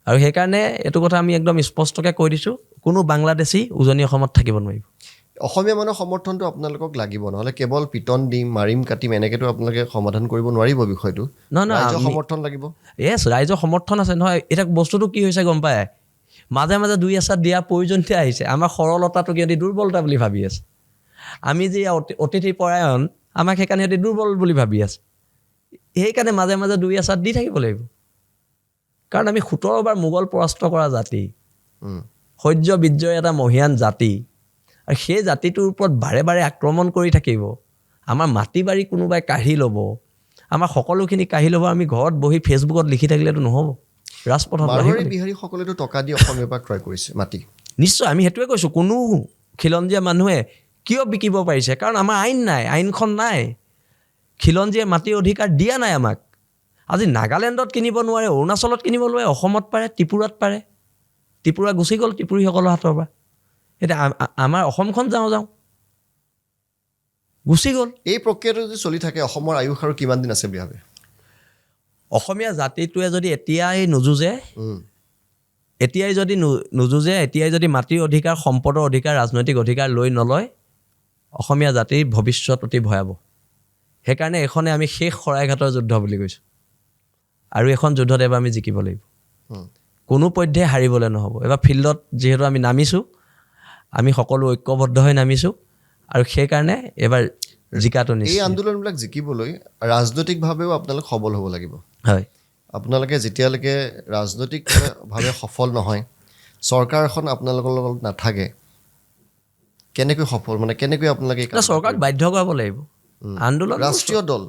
আৰু সেইকাৰণে এইটো কথা আমি একদম স্পষ্টকৈ কৈ দিছোঁ, কোনো বাংলাদেশী উজনি অসমত থাকিব নোৱাৰিব। অসমীয়া মানুহৰ সমৰ্থনটো আপোনালোকক লাগিব, নহ'লে কেৱল পিটন দিম, মাৰিম, কাটিম এনেকৈতো আপোনালোকে সমাধান কৰিব নোৱাৰিব বিষয়টো। ৰাইজৰ সমৰ্থন লাগিব। ৰাইজৰ সমৰ্থন আছে নহয়। এতিয়া বস্তুটো কি হৈছে গম পায়, মাজে মাজে দুই এচাট দিয়া প্ৰয়োজনীয়তা আহিছে। আমাৰ সৰলতাটো সিহঁতি দুৰ্বলতা বুলি ভাবি আছে। আমি যে অতিথি পৰায়ণ, আমাক সেইকাৰণে সিহঁতি দুৰ্বল বুলি ভাবি আছে। সেইকাৰণে মাজে মাজে দুই এচাট দি থাকিব লাগিব, কাৰণ আমি 17 বাৰ মোগল পৰাস্ত কৰা জাতি, শৌৰ্য বীৰ্যৰ এটা মহিয়ান জাতি, আৰু সেই জাতিটোৰ ওপৰত বাৰে বাৰে আক্ৰমণ কৰি থাকিব। আমাৰ মাটি বাৰী কোনোবাই কাঢ়ি ল'ব, আমাৰ সকলোখিনি কাঢ়ি ল'ব। আমি ঘৰত বহি ফেচবুকত লিখি থাকিলেতো নহ'ব, ৰাজপথত বিহাৰীসকলেতো টকা দি অসমীয়াৰ পৰা ক্ৰয় কৰিছে মাটি। নিশ্চয়, আমি সেইটোৱে কৈছোঁ, কোনো খিলঞ্জীয়া মানুহে কিয় বিকিব পাৰিছে? কাৰণ আমাৰ আইন নাই, আইনখন নাই। খিলঞ্জীয়া মাটিৰ অধিকাৰ দিয়া নাই আমাক। আজি নাগালেণ্ডত কিনিব নোৱাৰে, অৰুণাচলত কিনিব নোৱাৰে, অসমত পাৰে, ত্ৰিপুৰাত পাৰে। ত্ৰিপুৰা গুচি গ'ল ত্ৰিপুৰীসকলৰ হাতৰ পৰা। এতিয়া আমাৰ অসমখন যাওঁ গুচি গ'ল। এই প্ৰক্ৰিয়াটো যদি চলি থাকে, অসমৰ আয়ুস আৰু কিমান দিন আছে বুলি ভাবে? অসমীয়া জাতিটোৱে যদি এতিয়াই নোযুঁজে, এতিয়াই যদি মাটিৰ অধিকাৰ, সম্পদৰ অধিকাৰ, ৰাজনৈতিক অধিকাৰ লৈ নলয়, অসমীয়া জাতিৰ ভৱিষ্যত অতি ভয়াৱহ। সেইকাৰণে এইখনে আমি শেষ শৰাইঘাটৰ যুদ্ধ বুলি কৈছোঁ, আৰু এখন যুদ্ধত এবাৰ আমি জিকিব লাগিব। কোনো পধ্যে হাৰিবলৈ নহ'ব এবাৰ ফিল্ডত যিহেতু আমি নামিছোঁ আমি সকলো ঐক্যবদ্ধ হৈ নামিছোঁ আৰু সেইকাৰণে এবাৰ জিকাটো এই নিশ্চিত আন্দোলনবিলাক জিকিবলৈ ৰাজনৈতিকভাৱেও আপোনালোক সবল হ'ব লাগিব হয় আপোনালোকে যেতিয়ালৈকে ৰাজনৈতিকভাৱে সফল নহয় চৰকাৰ এখন আপোনালোকৰ লগত নাথাকে কেনেকৈ সফল মানে কেনেকৈ আপোনালোকে এই কামটো চৰকাৰক কৰিব? বাধ্য কৰাব লাগিব আন্দোলন ৰাষ্ট্ৰীয় দল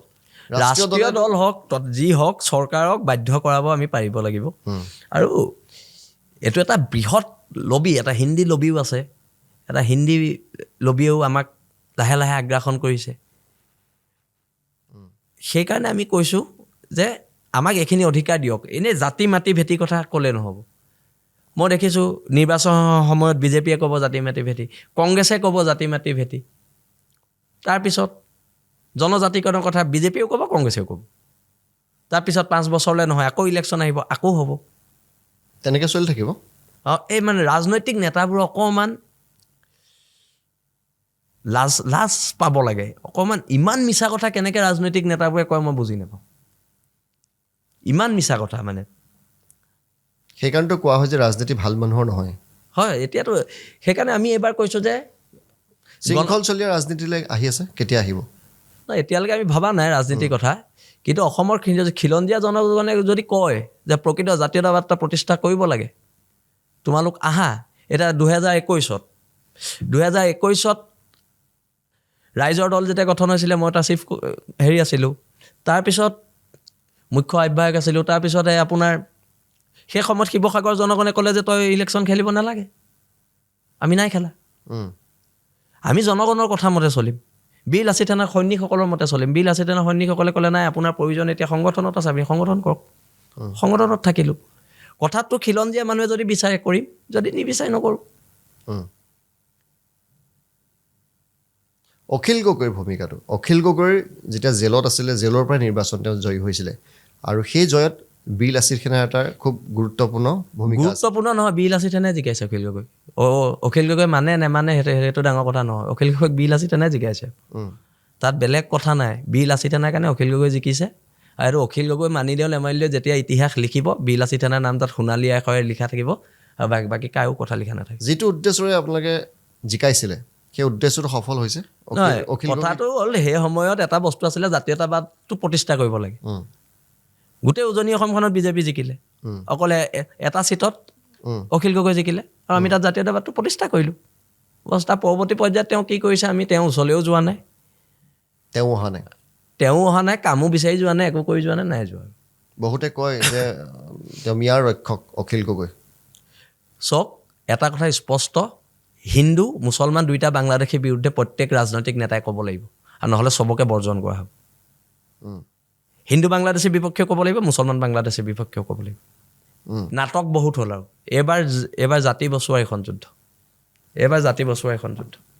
ৰাষ্ট্ৰীয় দল হওক যি হওক চৰকাৰক বাধ্য কৰাব আমি পাৰিব লাগিব আৰু এইটো এটা বৃহৎ লবি এটা হিন্দী লবিও আছে এটা হিন্দী লবিয়েও আমাক লাহে লাহে আগ্ৰাসন কৰিছে সেইকাৰণে আমি কৈছোঁ যে আমাক এইখিনি অধিকাৰ দিয়ক এনেই জাতি মাটি ভেটি কথা ক'লে নহ'ব মই দেখিছোঁ নিৰ্বাচনৰ সময়ত বিজেপিয়ে ক'ব জাতি মাটি ভেটি কংগ্ৰেছে ক'ব জাতি মাটি ভেটি তাৰপিছত জনজাতিকৰণৰ কথা বিজেপিয়েও ক'ব কংগ্ৰেছেও ক'ব তাৰপিছত 5 বছৰলৈ নহয় আকৌ ইলেকশ্যন আহিব আকৌ হ'ব তেনেকৈ চলি থাকিব এই মানে ৰাজনৈতিক নেতাবোৰ অকণমান লাজ পাব লাগে অকণমান ইমান মিছা কথা কেনেকৈ ৰাজনৈতিক নেতাবোৰে কয় মই বুজি নাপাওঁ ইমান মিছা কথা মানে সেইকাৰণেতো কোৱা হয় যে ৰাজনীতি ভাল মানুহৰ নহয় হয় এতিয়াতো সেইকাৰণে আমি এইবাৰ কৈছোঁ যে শৃংখলচলীয়া ৰাজনীতিলৈ আহি আছে কেতিয়া আহিব এতিয়ালৈকে আমি ভবা নাই ৰাজনীতিৰ কথা কিন্তু অসমৰ খিলঞ্জীয়া জনগণে যদি কয় যে প্ৰকৃত জাতীয়তাবাদটা প্ৰতিষ্ঠা কৰিব লাগে তোমালোক আহা এতিয়া 2021 ৰাইজৰ দল যেতিয়া গঠন হৈছিলে মই তাৰ চিফ আছিলোঁ তাৰপিছত মুখ্য আহ্বায়ক আছিলোঁ তাৰপিছতে আপোনাৰ সেই সময়ত শিৱসাগৰ জনগণে ক'লে যে তই ইলেকশ্যন খেলিব নালাগে আমি নাই খেলা আমি জনগণৰ কথা মতে চলিম বীৰ লাচিত থানাৰ সৈনিকসকলৰ মতে চলিম বীৰ লাচিত থানাৰ সৈনিকসকলে ক'লে নাই আপোনাৰ প্ৰয়োজন এতিয়া সংগঠনত আছে আপুনি সংগঠন কৰক সংগঠনত থাকিলোঁ কথাটো খিলঞ্জীয়া মানুহে যদি বিচাৰে কৰিম যদি নিবিচাৰে নকৰোঁ অখিল গগৈৰ ভূমিকাটো অখিল গগৈ যেতিয়া জেলত আছিলে জেলৰ পৰা নিৰ্বাচন তেওঁ জয়ী হৈছিলে আৰু সেই জয়ত বীৰ লাচিত সেনাৰ এটা খুব গুৰুত্বপূৰ্ণ ভূমিকা আছে গুৰুত্বপূৰ্ণ নহয় বীৰ লাচিত থানাই জিকাইছে অখিল গগৈ অখিল গগৈ মানে নেমানে সেইটো ডাঙৰ কথা নহয় অখিল গগৈক বীৰ লাচিত থানাই জিকাইছে তাত বেলেগ কথা নাই বীৰ লাচিত থানাৰ কাৰণে অখিল গগৈ জিকিছে আৰু অখিল গগৈ মানিলেও নেমানিলেও যেতিয়া ইতিহাস লিখিব বীৰ লাচিত থানাৰ নাম তাত সোণালী আখৰে লিখা থাকিব আৰু বাকী কাৰো কথা লিখা নাথাকিব যিটো উদ্দেশ্যৰে আপোনালোকে জিকাইছিলে সেই উদ্দেশ্যটো সফল হৈছে কথাটো হ'ল সেই সময়ত এটা বস্তু আছিলে জাতীয়তাবাদটো প্ৰতিষ্ঠা কৰিব লাগে গোটেই উজনি অসমখনত বিজেপি জিকিলে অকলে এটা চিটত অখিল গগৈ জিকিলে আৰু আমি তাত জাতীয়তাবাদটো প্ৰতিষ্ঠা কৰিলোঁ বছ তাৰ পৰৱৰ্তী পৰ্যায়ত তেওঁ কি কৰিছে আমি তেওঁৰ ওচৰলৈও যোৱা নাই তেওঁ অহা নাই কামো বিচাৰি যোৱা নাই একো কৰি যোৱা নাই যোৱা বহুতে কয় যে তেওঁ মিয়াৰ ৰক্ষক অখিল গগৈ চাওক এটা কথা স্পষ্ট হিন্দু মুছলমান দুইটা বাংলাদেশীৰ বিৰুদ্ধে প্ৰত্যেক ৰাজনৈতিক নেতাই ক'ব লাগিব আৰু নহ'লে চবকে বৰ্জন কৰা হ'ব হিন্দু বাংলাদেশীৰ বিপক্ষেও ক'ব লাগিব মুছলমান বাংলাদেশীৰ বিপক্ষেও ক'ব লাগিব নাটক বহুত হ'ল আৰু এইবাৰ জাতি বচোৱা এখন যুদ্ধ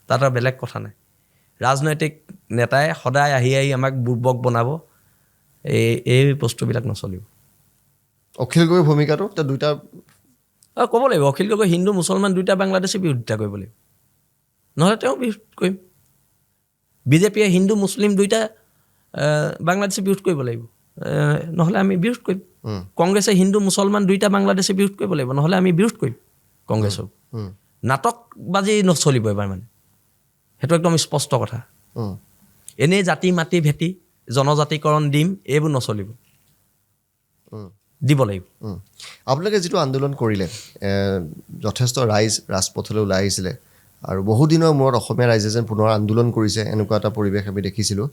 তাত আৰু বেলেগ কথা নাই ৰাজনৈতিক নেতাই সদায় আহি আমাক বুৰ্বক বনাব এই বস্তুবিলাক নচলিব অখিল গগৈৰ ভূমিকাটো তেওঁ দুইটা ক'ব লাগিব অখিল গগৈ হিন্দু মুছলমান দুইটা বাংলাদেশী বিৰোধিতা কৰিব লাগিব নহ'লে তেওঁ বিৰোধ কৰিম বিজেপিয়ে হিন্দু মুছলিম দুইটা বাংলাদেশী বিৰোধ কৰিব লাগিব নহ'লে আমি বিৰোধ কৰিম কংগ্ৰেছে হিন্দু মুছলমান দুইটা বাংলাদেশী বিৰোধ কৰিব লাগিব নহ'লে আমি বিৰোধ কৰিম কংগ্ৰেছক নাটকবাজি নচলিব এবাৰ মানে সেইটো একদম স্পষ্ট কথা এনেই জাতি মাটি ভেটি জনজাতিকৰণ দিম এইবোৰ নচলিব দিব লাগিব আপোনালোকে যিটো আন্দোলন কৰিলে যথেষ্ট ৰাইজ ৰাজপথলৈ ওলাই আহিছিলে আৰু বহুদিনৰ মূৰত অসমীয়া ৰাইজে যেন পুনৰ আন্দোলন কৰিছে এনেকুৱা এটা পৰিৱেশ আমি দেখিছিলোঁ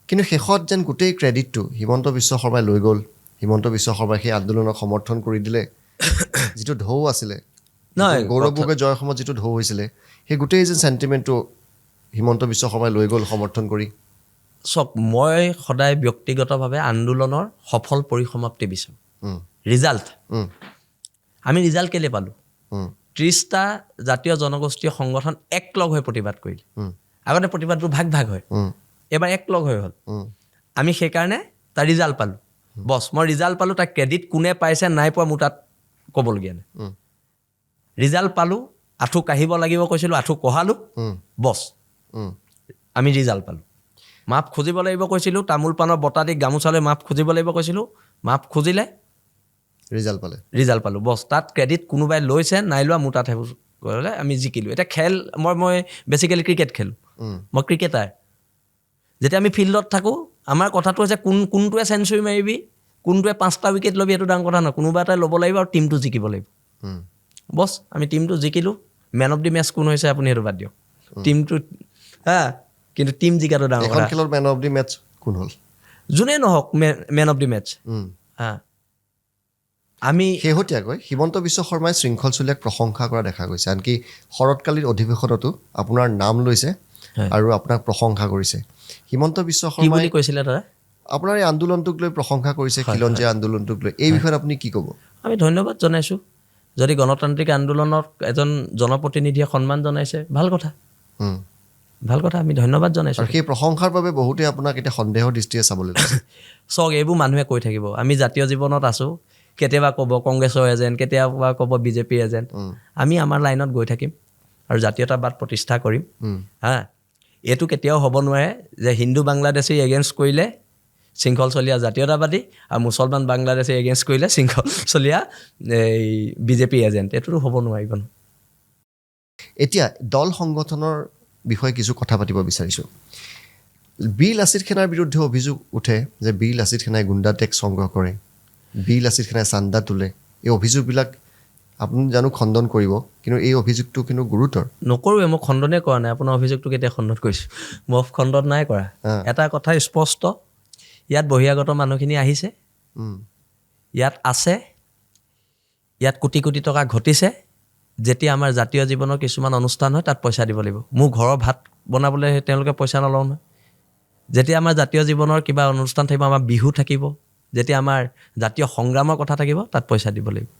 কিন্তু শেষত যেন গোটেই ক্ৰেডিটটো হিমন্ত বিশ্ব শৰ্মাই লৈ গ'ল হিমন্ত বিশ্ব শৰ্মাই সেই আন্দোলনক সমৰ্থন কৰি দিলে যিটো ঢৌ আছিলে গৌৰৱ গগৈ জয়ৰ সময়ত যিটো ঢৌ হৈছিলে সেই গোটেই যেন চেণ্টিমেণ্টটো হিমন্ত বিশ্ব শৰ্মাই লৈ গ'ল সমৰ্থন কৰি চাওক মই সদায় ব্যক্তিগতভাৱে আন্দোলনৰ সফল পৰিসমাপ্তি বিচাৰোঁ ৰিজাল্ট আমি ৰিজাল্ট কেলৈ পালোঁ 30টা জাতীয় জনগোষ্ঠীয় সংগঠন একলগ হৈ প্ৰতিবাদ কৰিলে আগতে প্ৰতিবাদবোৰ ভাগ ভাগ হয় এবাৰ একলগ হৈ হ'ল আমি সেইকাৰণে তাৰ ৰিজাল্ট পালোঁ বছ মই ৰিজাল্ট পালোঁ তাৰ ক্ৰেডিট কোনে পাইছে নাই পোৱা মোৰ তাত ক'বলগীয়া নাই ৰিজাল্ট পালোঁ আঁঠু কাঢ়িব লাগিব কৈছিলোঁ আঁঠু কঢ়ালোঁ বছ আমি ৰিজাল্ট পালোঁ মাপ খুজিব লাগিব কৈছিলোঁ তামোল পাণৰ বটা দি গামোচালৈ মাপ খুজিব লাগিব কৈছিলোঁ মাপ খুজিলে ৰিজাল্ট পালোঁ বছ তাত ক্ৰেডিট কোনোবাই লৈছে নাই লোৱা মোৰ তাত সেইবোৰ কৰিলে আমি জিকিলোঁ এতিয়া খেল মই বেচিকেলি ক্ৰিকেট খেলোঁ মই ক্ৰিকেটাৰ যেতিয়া আমি ফিল্ডত থাকোঁ আমাৰ কথাটো হৈছে কোনটোৱে চেঞ্চুৰী মাৰিবি কোনটোৱে 5টা উইকেট ল'বি এইটো ডাঙৰ কথা নহয় কোনোবা এটাই ল'ব লাগিব আৰু টীমটো জিকিব লাগিব বছ আমি টীমটো জিকিলোঁ মেন অফ দি মেচ কোন হৈছে আপুনি সেইটো বাদ দিয়ক টীমটো কিন্তু টীম জিকাটো ডাঙৰ কথা খেলৰ মেন অফ দি মেচ কোন হ'ল যোনেই নহওক মেন অফ দি মেচ আমি শেহতীয়াকৈ হিমন্ত বিশ্ব শৰ্মাই শৃংখল চুলীয়াক প্ৰশংসা কৰা দেখা গৈছে আনকি শৰৎকালীন অধিৱেশনতো আপোনাৰ নাম লৈছে আৰু আপোনাক প্ৰশংসা কৰিছে হিমন্ত বিশ্ব কি শৰ্মাই বুলি কৈছিলে দাদা আপোনাৰ এই আন্দোলনটোক লৈ প্ৰশংসা কৰিছে খিলঞ্জীয়া আন্দোলনটোক লৈ এই বিষয়ত আপুনি কি ক'ব আমি ধন্যবাদ জনাইছোঁ যদি গণতান্ত্ৰিক আন্দোলনত এজন জনপ্ৰতিনিধিয়ে সন্মান জনাইছে ভাল কথা আমি ধন্যবাদ জনাইছোঁ আৰু সেই প্ৰশংসাৰ বাবে বহুতে আপোনাক এতিয়া সন্দেহৰ দৃষ্টিৰে চাবলৈ লৈছে চাওক এইবোৰ মানুহে কৈ থাকিব আমি জাতীয় জীৱনত আছোঁ কেতিয়াবা ক'ব কংগ্ৰেছৰ এজেণ্ট কেতিয়াবা ক'ব বিজেপিৰ এজেণ্ট আমি আমাৰ লাইনত গৈ থাকিম আৰু জাতীয়তাবাদ প্ৰতিষ্ঠা কৰিম এইটো কেতিয়াও হ'ব নোৱাৰে যে হিন্দু বাংলাদেশী এগেইনষ্ট কৰিলে শৃংখল চলীয়া জাতীয়তাবাদী আৰু মুছলমান বাংলাদেশী এগেইনষ্ট কৰিলে শৃংখল চলীয়া এই বিজেপি এজেণ্ট এইটোতো হ'ব নোৱাৰিব ন এতিয়া দল সংগঠনৰ বিষয়ে কিছু কথা পাতিব বিচাৰিছোঁ বীৰ লাচিত সেনাৰ বিৰুদ্ধে অভিযোগ উঠে যে বীৰ লাচিত সেনাই গুণ্ডা টেক্স সংগ্ৰহ কৰে বীৰ লাচিত সেনাই চান্দা তোলে এই অভিযোগবিলাক আপুনি জানো খণ্ডন কৰিব কিন্তু এই অভিযোগটো কিন্তু গুৰুতৰ নকৰোঁৱে মই খণ্ডনেই কৰা নাই আপোনাৰ অভিযোগটো কেতিয়া খণ্ডন কৰিছোঁ মই খণ্ডন নাই কৰা এটা কথা স্পষ্ট ইয়াত বহিৰাগত মানুহখিনি আহিছে ইয়াত আছে ইয়াত কোটি কোটি টকা ঘটিছে যেতিয়া আমাৰ জাতীয় জীৱনৰ কিছুমান অনুষ্ঠান হয় তাত পইচা দিব লাগিব মোৰ ঘৰৰ ভাত বনাবলৈ তেওঁলোকে পইচা নলওঁ নহয় যেতিয়া আমাৰ জাতীয় জীৱনৰ কিবা অনুষ্ঠান থাকিব আমাৰ বিহু থাকিব যেতিয়া আমাৰ জাতীয় সংগ্ৰামৰ কথা থাকিব তাত পইচা দিব লাগিব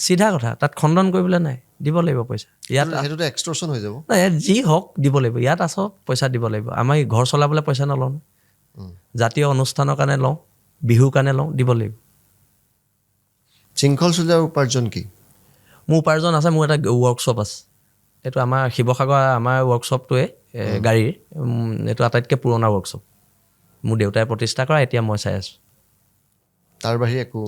চিধা কথা তাত খণ্ডন কৰিবলৈ নাই দিব লাগিব পইচা ইয়াত সেইটোতো এক্সটৰ্চন হৈ যাব নাই যি হওক দিব লাগিব ইয়াত আছক পইচা দিব লাগিব আমি ঘৰ চলাবলৈ পইচা নলওঁ জাতীয় অনুষ্ঠানৰ কাৰণে লওঁ বিহুৰ কাৰণে লওঁ দিব লাগিব শৃংখল চলীয়াৰ উপাৰ্জন কি মোৰ উপাৰ্জন আছে মোৰ এটা ৱৰ্কশ্বপ আছে এইটো আমাৰ শিৱসাগৰ আমাৰ ৱৰ্কশ্বপটোৱে গাড়ীৰ এইটো আটাইতকৈ পুৰণা ৱৰ্কশ্বপ মোৰ দেউতাই প্ৰতিষ্ঠা কৰা এতিয়া মই চাই আছোঁ তাৰ বাহিৰে একো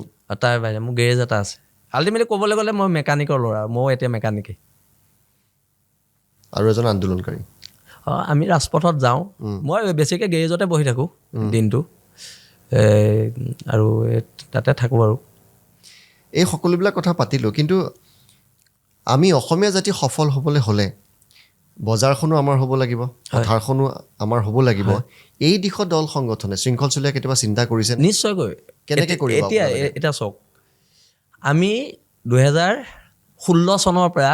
তাৰ বাহিৰে মোৰ গেৰেজ এটা আছে আল্টিমেটলি ক'বলৈ গ'লে মই মেকানিকৰ ল'ৰা মই এতিয়া মেকানিকেই আৰু এজন আন্দোলনকাৰী আমি ৰাজপথত যাওঁ মই বেছিকৈ গেৰেজতে বহি থাকোঁ দিনটো আৰু তাতে থাকোঁ আৰু এই সকলোবিলাক কথা পাতিলোঁ কিন্তু আমি অসমীয়া জাতি সফল হ'বলৈ হ'লে বজাৰখনো আমাৰ হ'ব লাগিব পথাৰখনো আমাৰ হ'ব লাগিব এই দিশত দল সংগঠনে শৃংখল চলীয়া কেতিয়াবা চিন্তা কৰিছে নিশ্চয়কৈ কেনেকৈ কৰিব এতিয়া চাওক আমি 2016 চনৰ পৰা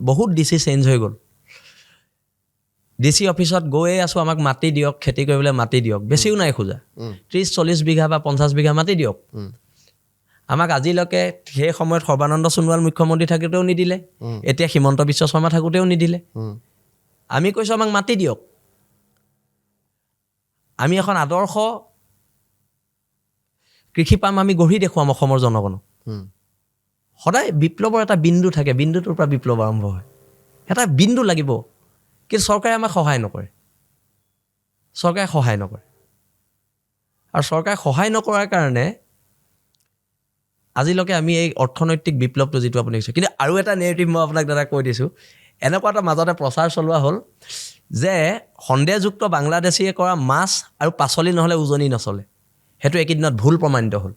বহুত ডি চি চেঞ্জ হৈ গ'ল ডি চি অফিচত গৈয়ে আছোঁ আমাক মাটি দিয়ক খেতি কৰিবলৈ মাটি দিয়ক বেছিও নাই খোজা 30-40 বিঘা বা 50 বিঘা মাটি দিয়ক আমাক আজিলৈকে সেই সময়ত সৰ্বানন্দ সোণোৱাল মুখ্যমন্ত্ৰী থাকোঁতেও নিদিলে এতিয়া হিমন্ত বিশ্ব শৰ্মা থাকোঁতেও নিদিলে আমি কৈছোঁ আমাক মাটি দিয়ক আমি এখন আদৰ্শ কৃষি পাম আমি গঢ়ি দেখুৱাম অসমৰ জনগণক সদায় বিপ্লৱৰ এটা বিন্দু থাকে বিন্দুটোৰ পৰা বিপ্লৱ আৰম্ভ হয় এটা বিন্দু লাগিব কিন্তু চৰকাৰে আমাক সহায় নকৰে আৰু চৰকাৰে সহায় নকৰাৰ কাৰণে আজিলৈকে আমি এই অৰ্থনৈতিক বিপ্লৱটো যিটো আপুনি কৈছে কিন্তু আৰু এটা নেৰেটিভ মই আপোনাক দাদা কৈ দিছোঁ এনেকুৱা এটা মাজতে প্ৰচাৰ চলোৱা হ'ল যে সন্দেহযুক্ত বাংলাদেশীয়ে কৰা মাছ আৰু পাচলি নহ'লে উজনি নচলে সেইটো এইকেইদিনত ভুল প্ৰমাণিত হ'ল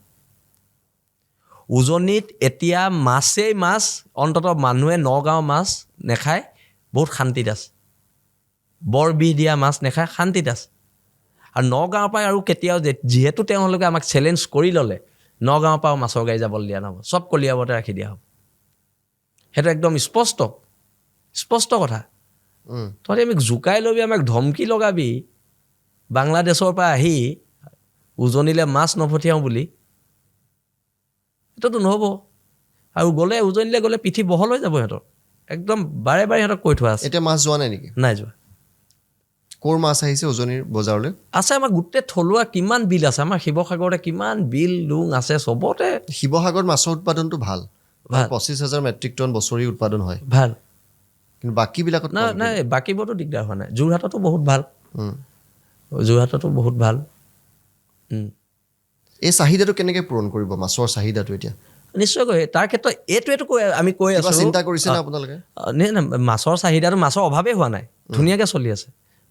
উজনিত এতিয়া মাছেই মাছ অন্ততঃ মানুহে নগাঁও মাছ নেখায় বহুত শান্তিত আছে বৰ বিহ দিয়া মাছ নেখায় শান্তিত আছে আৰু নগাঁৱৰ পৰাই আৰু কেতিয়াও যিহেতু তেওঁলোকে আমাক চেলেঞ্জ কৰি ল'লে নগাঁৱৰ পৰাও মাছৰ গাড়ী যাবলৈ দিয়া নহ'ব চব কলিয়াবৰতে ৰাখি দিয়া হ'ব সেইটো একদম স্পষ্ট কথা তহঁতি আমাক জোকাই ল'বি আমাক ধমকি লগাবি বাংলাদেশৰ পৰা আহি উজনিলৈ মাছ নপঠিয়াওঁ বুলি এইটোতো নহ'ব আৰু গ'লে উজনিলৈ গ'লে পিঠি বহল হৈ যাব সিহঁতৰ একদম বাৰে বাৰে সিহঁতক কৈ থোৱা আছে এতিয়া মাছ যোৱা নাই নেকি নাই যোৱা ক'ৰ মাছ আহিছে উজনিৰ বজাৰলৈ আছে আমাৰ গোটেই থলুৱা কিমান বিল আছে আমাৰ শিৱসাগৰতে কিমান বিল লুং আছে চবতে শিৱসাগৰত মাছৰ উৎপাদনটো ভাল 25,000 মেট্ৰিক টন বছৰি উৎপাদন হয় ভাল কিন্তু বাকীবিলাকত নাই বাকীবোৰতো দিগদাৰ হোৱা নাই যোৰহাটতো বহুত ভাল এই চাহিদাটো কেনেকৈ পূৰণ কৰিব মাছৰ চাহিদাটো এতিয়া নিশ্চয়কৈ তাৰ ক্ষেত্ৰত এইটোৱেতো আমি কৈ কিবা আছোঁ চিন্তা কৰিছেনে আপোনালোকে মাছৰ চাহিদাটো মাছৰ অভাৱেই হোৱা নাই ধুনীয়াকৈ চলি আছে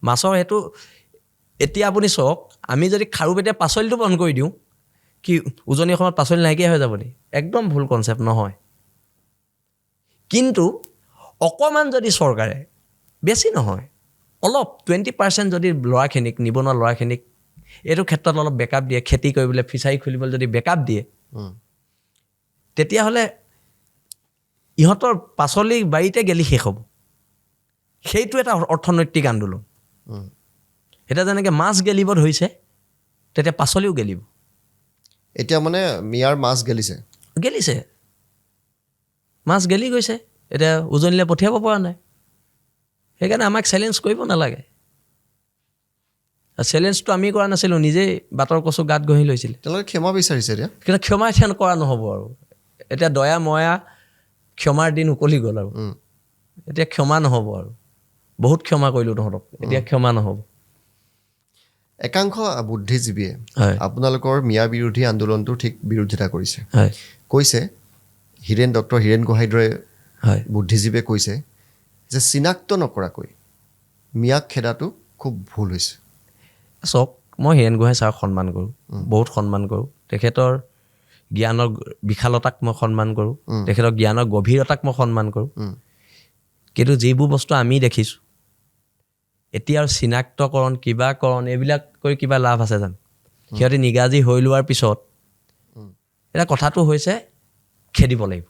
মাছৰ সেইটো এতিয়া আপুনি চাওক আমি যদি খাৰু পেটে পাচলিটো বন্ধ কৰি দিওঁ কি উজনি অসমত পাচলি নাইকিয়া হৈ যাব নেকি একদম ভুল কনচেপ্ট নহয় কিন্তু অকণমান যদি চৰকাৰে বেছি নহয় অলপ 20% যদি ল'ৰাখিনিক নিবনুৱা ল'ৰাখিনিক এইটো ক্ষেত্ৰত অলপ বেকআপ দিয়ে খেতি কৰিবলৈ ফিচাৰী খুলিবলৈ যদি বেকআপ দিয়ে তেতিয়াহ'লে ইহঁতৰ পাচলি বাৰীতে গেলি শেষ হ'ব সেইটো এটা অৰ্থনৈতিক আন্দোলন এতিয়া যেনেকৈ মাছ গেলিব ধৰিছে তেতিয়া পাচলিও গেলিব এতিয়া মানে মিয়াৰ মাছ গেলিছে মাছ গেলি গৈছে এতিয়া উজনিলৈ পঠিয়াব পৰা নাই সেইকাৰণে আমাক চেলেঞ্জ কৰিব নালাগে চেলেঞ্জটো আমি কৰা নাছিলোঁ নিজেই বাটৰ কচু গাত ঘঁহি লৈছিলে তেওঁলোকে ক্ষমা বিচাৰিছে এতিয়া কিন্তু ক্ষমা এতিয়া কৰা নহ'ব আৰু এতিয়া দয়া ময়া ক্ষমাৰ দিন উকলি গ'ল আৰু এতিয়া ক্ষমা নহ'ব আৰু বহুত ক্ষমা কৰিলোঁ তহঁতক এতিয়া ক্ষমা নহ'ব একাংশ বুদ্ধিজীৱীয়ে হয় আপোনালোকৰ মিয়া বিৰোধী আন্দোলনটোৰ ঠিক বিৰোধিতা কৰিছে হয় কৈছে ডক্টৰ হীৰেণ গোহাঁইৰ দৰে হয় বুদ্ধিজীৱীয়ে কৈছে যে চিনাক্ত নকৰাকৈ মিয়াক খেদাটো খুব ভুল হৈছে চাওক মই হীৰেণ গোহাঁই ছাৰক সন্মান কৰোঁ বহুত সন্মান কৰোঁ তেখেতৰ জ্ঞানৰ বিশালতাক মই সন্মান কৰোঁ তেখেতৰ জ্ঞানৰ গভীৰতাক মই সন্মান কৰোঁ কিন্তু যিবোৰ বস্তু আমি দেখিছোঁ এতিয়া আৰু চিনাক্তকৰণ কিবাকৰণ এইবিলাক কৰি কিবা লাভ আছে জানো সিহঁতে নিগাজী হৈ লোৱাৰ পিছত এতিয়া কথাটো হৈছে খেদিব লাগিব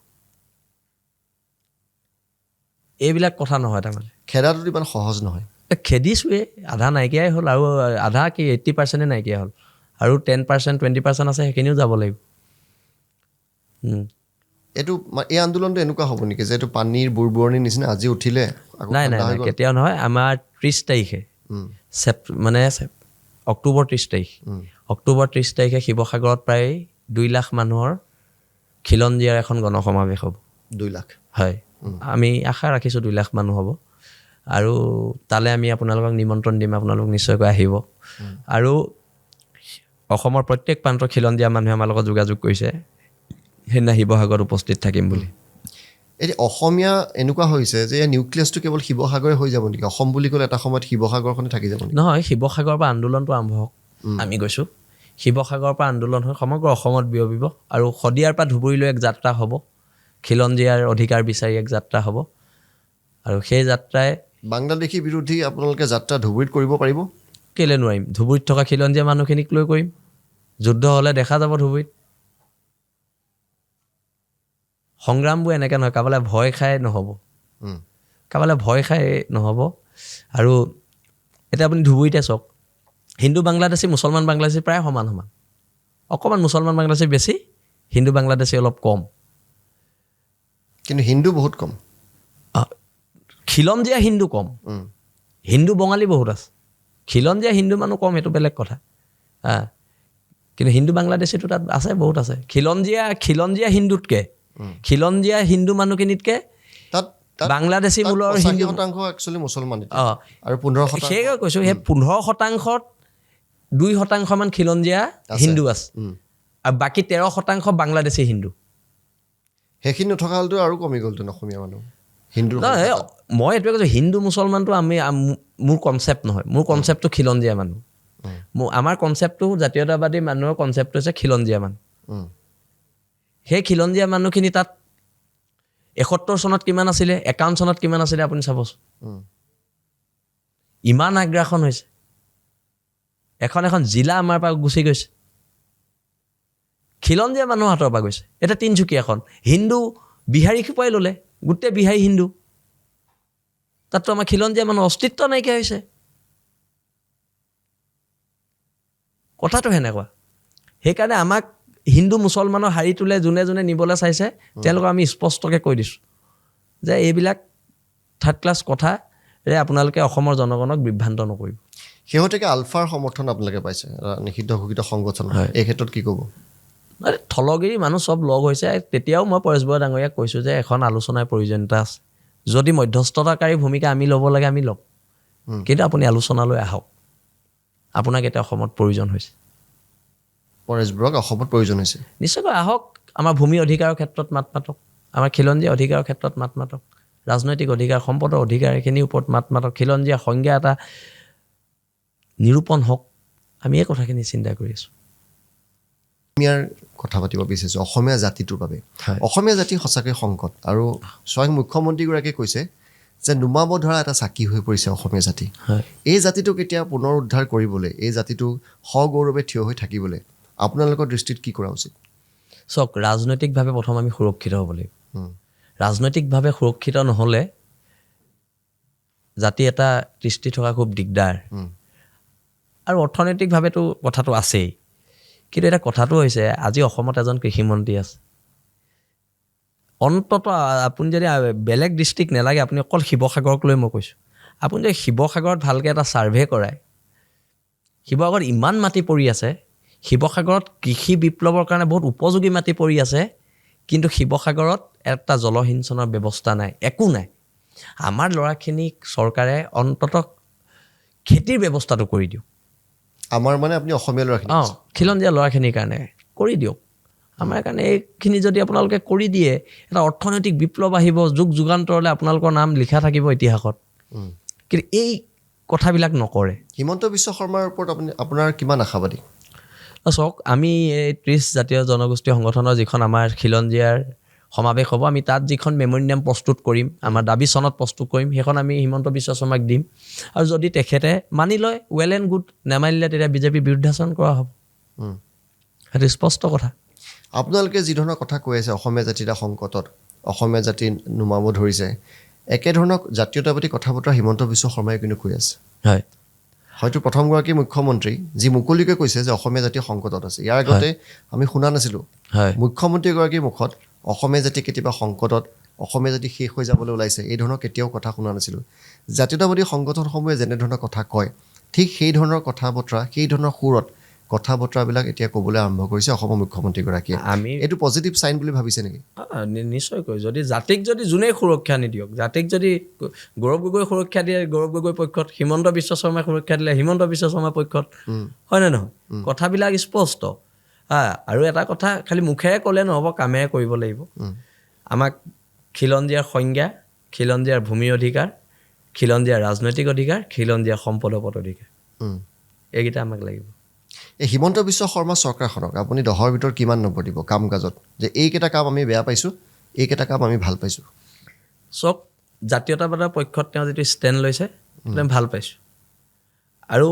এইবিলাক কথা নহয় তাৰমানে খেদাটো ইমান সহজ নহয় খেদিছোঁৱেই আধা নাইকিয়াই হ'ল আৰু আধা কি 80% নাইকিয়া হ'ল আৰু 10% 20% আছে সেইখিনিও যাব লাগিব এই আন্দোলনটো এনেকুৱা হ'ব নেকি যে এইটো পানীৰ বুৰবুৰণিৰ নিচিনা আজি উঠিলে নাই কেতিয়াও নহয় আমাৰ 30 তাৰিখে মানে অক্টোবৰ 30 তাৰিখ অক্টোবৰ 30 তাৰিখে শিৱসাগৰত প্ৰায় 2 লাখ মানুহৰ খিলঞ্জীয়াৰ এখন গণসমাৱেশ হ'ব 2 লাখ হয় আমি আশা ৰাখিছোঁ 2 লাখ মানুহ হ'ব আৰু তালৈ আমি আপোনালোকক নিমন্ত্ৰণ দিম আপোনালোক নিশ্চয়কৈ আহিব আৰু অসমৰ প্ৰত্যেক প্ৰান্তৰ খিলঞ্জীয়া মানুহে আমাৰ লগত যোগাযোগ কৰিছে সেইদিনা শিৱসাগৰত উপস্থিত থাকিম বুলি এতিয়া অসমীয়া এনেকুৱা হৈছে যে নিউক্লিয়াছটো কেৱল শিৱসাগৰে হৈ যাব নেকি অসম বুলি ক'লে এটা সময়ত শিৱসাগৰখনে থাকি যাব নেকি নহয় শিৱসাগৰৰ পৰা আন্দোলনটো আৰম্ভ হওক আমি গৈছোঁ শিৱসাগৰৰ পৰা আন্দোলন হৈ সমগ্ৰ অসমত বিয়পিব আৰু শদিয়াৰ পৰা ধুবুৰীলৈ এক যাত্ৰা হ'ব খিলঞ্জীয়াৰ অধিকাৰ বিচাৰি এক যাত্ৰা হ'ব আৰু সেই যাত্ৰাই বাংলাদেশী বিৰোধী আপোনালোকে যাত্ৰা ধুবুৰীত কৰিব পাৰিব কেলৈ নোৱাৰিম ধুবুৰীত থকা খিলঞ্জীয়া মানুহখিনিক লৈ কৰিম যুদ্ধ হ'লে দেখা যাব ধুবুৰীত সংগ্ৰামবোৰ এনেকৈ নহয় কাৰোবালৈ ভয় খাই নহ'ব কাৰোবালৈ ভয় খাই নহ'ব আৰু এতিয়া আপুনি ধুবুৰীতে চাওক হিন্দু বাংলাদেশী মুছলমান বাংলাদেশী প্ৰায় সমান অকণমান মুছলমান বাংলাদেশী বেছি হিন্দু বাংলাদেশী অলপ কম কিন্তু হিন্দু বহুত কম খিলঞ্জীয়া হিন্দু কম হিন্দু বঙালী বহুত আছে খিলঞ্জীয়া হিন্দু মানুহ কম সেইটো বেলেগ কথা কিন্তু হিন্দু বাংলাদেশীটো তাত আছে বহুত আছে খিলঞ্জীয়া হিন্দুতকৈ খিলঞ্জীয়া হিন্দু মানুহখিনিতকৈ তাত বাংলাদেশী মূলৰ হিন্দু 80% একচুৱেলি মুছলমান আৰু 15% সেয়ে কৈছোঁ সেই 15%ত 2% মান খিলঞ্জীয়া হিন্দু আছে আৰু বাকী 13% বাংলাদেশী হিন্দু সেইখিনি নথকা হ'লতো আৰু কমি গ'লতো অসমীয়া মানুহ হিন্দু মই এইটোৱে কৈছোঁ হিন্দু মুছলমানটো মোৰ কনচেপ্ট নহয় মোৰ কনচেপ্টটো খিলঞ্জীয়া মানুহ আমাৰ কনচেপ্টটো জাতীয়তাবাদী মানুহৰ কনচেপ্টটো হৈছে খিলঞ্জীয়া মানুহ সেই খিলঞ্জীয়া মানুহখিনি তাত 71 চনত কিমান আছিলে 51 চনত কিমান আছিলে আপুনি চাবচোন ইমান আগ্ৰাসন হৈছে এখন জিলা আমাৰ পৰা গুচি গৈছে খিলঞ্জীয়া মানুহৰ হাতৰ পৰা গৈছে এতিয়া তিনিচুকীয়াখন হিন্দু বিহাৰী খোপাই ল'লে গোটেই বিহাৰী হিন্দু তাততো আমাৰ খিলঞ্জীয়া মানুহৰ অস্তিত্ব নাইকিয়া হৈছে কথাটো সেনেকুৱা সেইকাৰণে আমাক হিন্দু মুছলমানৰ শাৰী তোলে যোনে যোনে নিবলৈ চাইছে তেওঁলোকক আমি স্পষ্টকৈ কৈ দিছোঁ যে এইবিলাক থাৰ্ড ক্লাছ কথাৰে আপোনালোকে অসমৰ জনগণক বিভ্ৰান্ত নকৰিব শেহতীয়াকৈ আলফাৰ সমৰ্থন আপোনালোকে পাইছে নিষিদ্ধ ঘোষিত সংগঠন এই ক্ষেত্ৰত কি ক'ব থলগিৰি মানুহ চব লগ হৈছে তেতিয়াও মই পৰেশ বৰা ডাঙৰীয়াক কৈছোঁ যে এখন আলোচনাৰ প্ৰয়োজনীয়তা আছে যদি মধ্যস্থতাকাৰী ভূমিকা আমি ল'ব লাগে আমি ল'ম কিন্তু আপুনি আলোচনালৈ আহক আপোনাক এতিয়া অসমত প্ৰয়োজন হৈছে ফৰেষ্টবোৰক অসমত প্ৰয়োজন হৈছে নিশ্চয়কৈ আহক আমাৰ ভূমি অধিকাৰৰ ক্ষেত্ৰত মাত মাতক আমাৰ খিলঞ্জীয়া অধিকাৰৰ ক্ষেত্ৰত মাত মাতক ৰাজনৈতিক অধিকাৰ সম্পদৰ অধিকাৰ এইখিনিৰ ওপৰত মাত মাতক খিলঞ্জীয়া সংজ্ঞা এটা নিৰূপণ হওক আমি এই কথাখিনি চিন্তা কৰি আছোঁ অসমীয়াৰ কথা পাতিব বিচাৰিছোঁ অসমীয়া জাতিটোৰ বাবে হয়। অসমীয়া জাতি সঁচাকৈ সংকট আৰু স্বয়ং মুখ্যমন্ত্ৰীগৰাকীয়ে কৈছে যে নুমাব ধৰা এটা চাকি হৈ পৰিছে অসমীয়া জাতি হয় এই জাতিটোক এতিয়া পুনৰ উদ্ধাৰ কৰিবলৈ এই জাতিটো সগৌৰৱে থিয় হৈ থাকিবলৈ আপোনালোকৰ দৃষ্টিত কি কৰা উচিত চাওক ৰাজনৈতিকভাৱে প্ৰথম আমি সুৰক্ষিত হ'ব লাগিব ৰাজনৈতিকভাৱে সুৰক্ষিত নহ'লে জাতি এটা দৃষ্টি থকা খুব দিগদাৰ আৰু অৰ্থনৈতিকভাৱেতো কথাটো আছেই কিন্তু এটা কথাটো হৈছে আজি অসমত এজন কৃষিমন্ত্ৰী আছে অন্ততঃ আপুনি যদি বেলেগ ডিষ্ট্ৰিক্ট নালাগে আপুনি অকল শিৱসাগৰক লৈ মই কৈছোঁ আপুনি যদি শিৱসাগৰত ভালকৈ এটা ছাৰ্ভে কৰায় শিৱসাগৰত ইমান মাটি পৰি আছে শিৱসাগৰত কৃষি বিপ্লৱৰ কাৰণে বহুত উপযোগী মাটি পৰি আছে কিন্তু শিৱসাগৰত এটা জলসিঞ্চনৰ ব্যৱস্থা নাই একো নাই আমাৰ ল'ৰাখিনিক চৰকাৰে অন্ততঃ খেতিৰ ব্যৱস্থাটো কৰি দিয়ক আমাৰ মানে আপুনি অসমীয়া ল'ৰাখিনি খিলঞ্জীয়া ল'ৰাখিনিৰ কাৰণে কৰি দিয়ক আমাৰ কাৰণে এইখিনি যদি আপোনালোকে কৰি দিয়ে এটা অৰ্থনৈতিক বিপ্লৱ আহিব যুগ যুগান্তৰলৈ আপোনালোকৰ নাম লিখা থাকিব ইতিহাসত কিন্তু এই কথাবিলাক নকৰে হিমন্ত বিশ্ব শৰ্মাৰ ওপৰত আপোনাৰ কিমান আশাবাদী চাওক আমি এই 30 জাতীয় জনগোষ্ঠী সংগঠনৰ যিখন আমাৰ খিলঞ্জীয়াৰ সমাৱেশ হ'ব আমি তাত যিখন মেমৰিয়াম প্ৰস্তুত কৰিম আমাৰ দাবী চনত প্ৰস্তুত কৰিম সেইখন আমি হিমন্ত বিশ্ব শৰ্মাক দিম আৰু যদি তেখেতে মানি লয় ৱেল এণ্ড গুড নেমানিলে তেতিয়া বিজেপি বিৰুদ্ধাচৰণ কৰা হ'ব সেইটো স্পষ্ট কথা আপোনালোকে যি ধৰণৰ কথা কৈ আছে অসমীয়া জাতি এটা সংকটত অসমীয়া জাতি নুমাব ধৰিছে একেধৰণৰ জাতীয়তাবাদী কথা বতৰা হিমন্ত বিশ্ব শৰ্মাই কিন্তু কৈ আছে হয় হয়তো প্ৰথমগৰাকী মুখ্যমন্ত্ৰী যি মুকলিকৈ কৈছে যে অসমীয়া জাতি সংকটত আছে ইয়াৰ আগতে আমি শুনা নাছিলোঁ হয় মুখ্যমন্ত্ৰীগৰাকীৰ মুখত অসমীয়া জাতি কেতিয়াবা সংকটত অসমীয়া জাতি শেষ হৈ যাবলৈ ওলাইছে এই ধৰণৰ কেতিয়াও কথা শুনা নাছিলোঁ জাতীয়তাবাদী সংগঠনসমূহে যেনেধৰণৰ কথা কয় ঠিক সেই ধৰণৰ কথা বতৰা সেই ধৰণৰ সুৰত কথা বতৰাবিলাক এতিয়া ক'বলৈ আৰম্ভ কৰিছে অসমৰ মুখ্যমন্ত্ৰীগৰাকীয়ে আমি এইটো পজিটিভ চাইন বুলি ভাবিছে নেকি নিশ্চয়কৈ যদি জাতিক যদি যোনেই সুৰক্ষা নিদিয়ক জাতিক যদি গৌৰৱ গগৈ সুৰক্ষা দিয়ে গৌৰৱ গগৈ পক্ষত হিমন্ত বিশ্ব শৰ্মাই সুৰক্ষা দিলে হিমন্ত বিশ্ব শৰ্মাৰ পক্ষত হয়নে নহয় কথাবিলাক স্পষ্ট আৰু এটা কথা খালি মুখেৰে ক'লে নহ'ব কামেৰে কৰিব লাগিব আমাক খিলঞ্জীয়াৰ সংজ্ঞা খিলঞ্জীয়াৰ ভূমি অধিকাৰ খিলঞ্জীয়াৰ ৰাজনৈতিক অধিকাৰ খিলঞ্জীয়াৰ সম্পদপদ অধিকাৰ এইকেইটা আমাক লাগিব এই হিমন্ত বিশ্ব শৰ্মা চৰকাৰখনক আপুনি 10ৰ ভিতৰত কিমান নম্বৰ দিব কাম কাজত যে এইকেইটা কাম আমি বেয়া পাইছোঁ এইকেইটা কাম আমি ভাল পাইছোঁ চক জাতীয়তাবাদৰ পক্ষত তেওঁ যিটো ষ্টেণ্ড লৈছে সেইটো আমি ভাল পাইছোঁ আৰু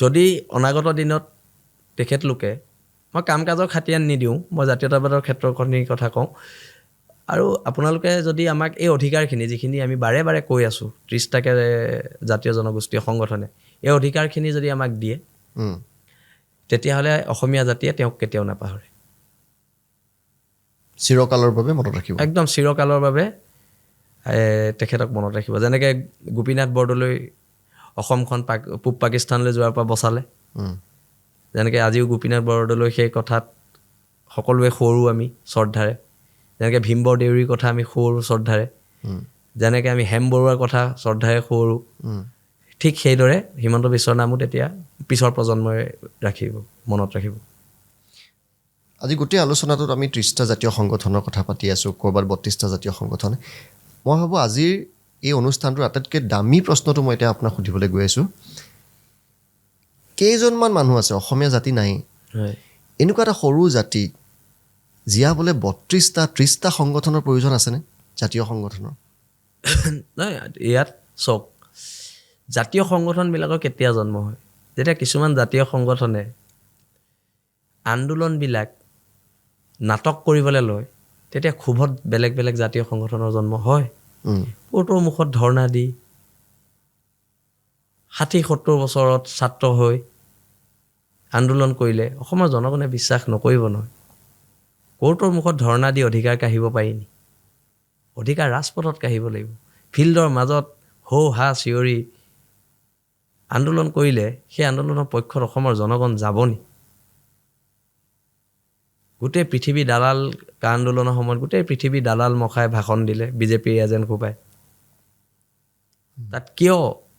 যদি অনাগত দিনত তেখেতলোকে মই কাম কাজৰ খাতিয়ান নিদিওঁ মই জাতীয়তাবাদৰ ক্ষেত্ৰখনিৰ কথা কওঁ আৰু আপোনালোকে যদি আমাক এই অধিকাৰখিনি যিখিনি আমি বাৰে বাৰে কৈ আছোঁ 30টাকে জাতীয় জনগোষ্ঠীয় সংগঠনে এই অধিকাৰখিনি যদি আমাক দিয়ে তেতিয়াহ'লে অসমীয়া জাতিয়ে তেওঁক কেতিয়াও নাপাহৰে চিৰকালৰ বাবে মনত ৰাখিব একদম চিৰকালৰ বাবে তেখেতক মনত ৰাখিব যেনেকৈ গোপীনাথ বৰদলৈ অসমখন পূব পাকিস্তানলৈ যোৱাৰ পৰা বচালে যেনেকৈ আজিও গোপীনাথ বৰদলৈ সেই কথাত সকলোৱে সৰু আমি শ্ৰদ্ধাৰে যেনেকৈ ভীমবৰ দেউৰীৰ কথা আমি সৰু শ্ৰদ্ধাৰে যেনেকৈ আমি হেম বৰুৱাৰ কথা শ্ৰদ্ধাৰে সৰু ঠিক সেইদৰে হিমন্ত বিশ্বৰ নামো তেতিয়া পিছৰ প্ৰজন্মই ৰাখিব মনত ৰাখিব আজি গোটেই আলোচনাটোত আমি 30টা জাতীয় সংগঠনৰ কথা পাতি আছোঁ ক'ৰবাত 32টা জাতীয় সংগঠন মই ভাবোঁ আজিৰ এই অনুষ্ঠানটোৰ আটাইতকৈ দামী প্ৰশ্নটো মই এতিয়া আপোনাক সুধিবলৈ গৈ আছোঁ কেইজনমান মানুহ আছে অসমীয়া জাতি নাই এনেকুৱা এটা সৰু জাতি জীয়াবলৈ 32টা 30টা সংগঠনৰ প্ৰয়োজন আছেনে জাতীয় সংগঠনৰ নহয় ইয়াত চাওক জাতীয় সংগঠনবিলাকৰ কেতিয়া জন্ম হয় যেতিয়া কিছুমান জাতীয় সংগঠনে আন্দোলনবিলাক নাটক কৰিবলৈ লয় তেতিয়া ক্ষোভত বেলেগ বেলেগ জাতীয় সংগঠনৰ জন্ম হয় কোৰ্টৰ মুখত ধৰ্ণা দি 60-70 বছৰত ছাত্ৰ হৈ আন্দোলন কৰিলে অসমৰ জনগণে বিশ্বাস নকৰিব নহয় কোৰ্টৰ মুখত ধৰ্ণা দি অধিকাৰ কাঢ়িব পাৰিনি অধিকাৰ ৰাজপথত কাঢ়িব লাগিব ফিল্ডৰ মাজত হৌ হা চিঞৰি আন্দোলন কৰিলে সেই আন্দোলনৰ পক্ষত অসমৰ জনগণ যাবনি গোটেই পৃথিৱী দালাল আন্দোলনৰ সময়ত গোটেই পৃথিৱী দালাল মখাই ভাষণ দিলে বিজেপিৰ এজেণ্ট সোপাই তাত কিয়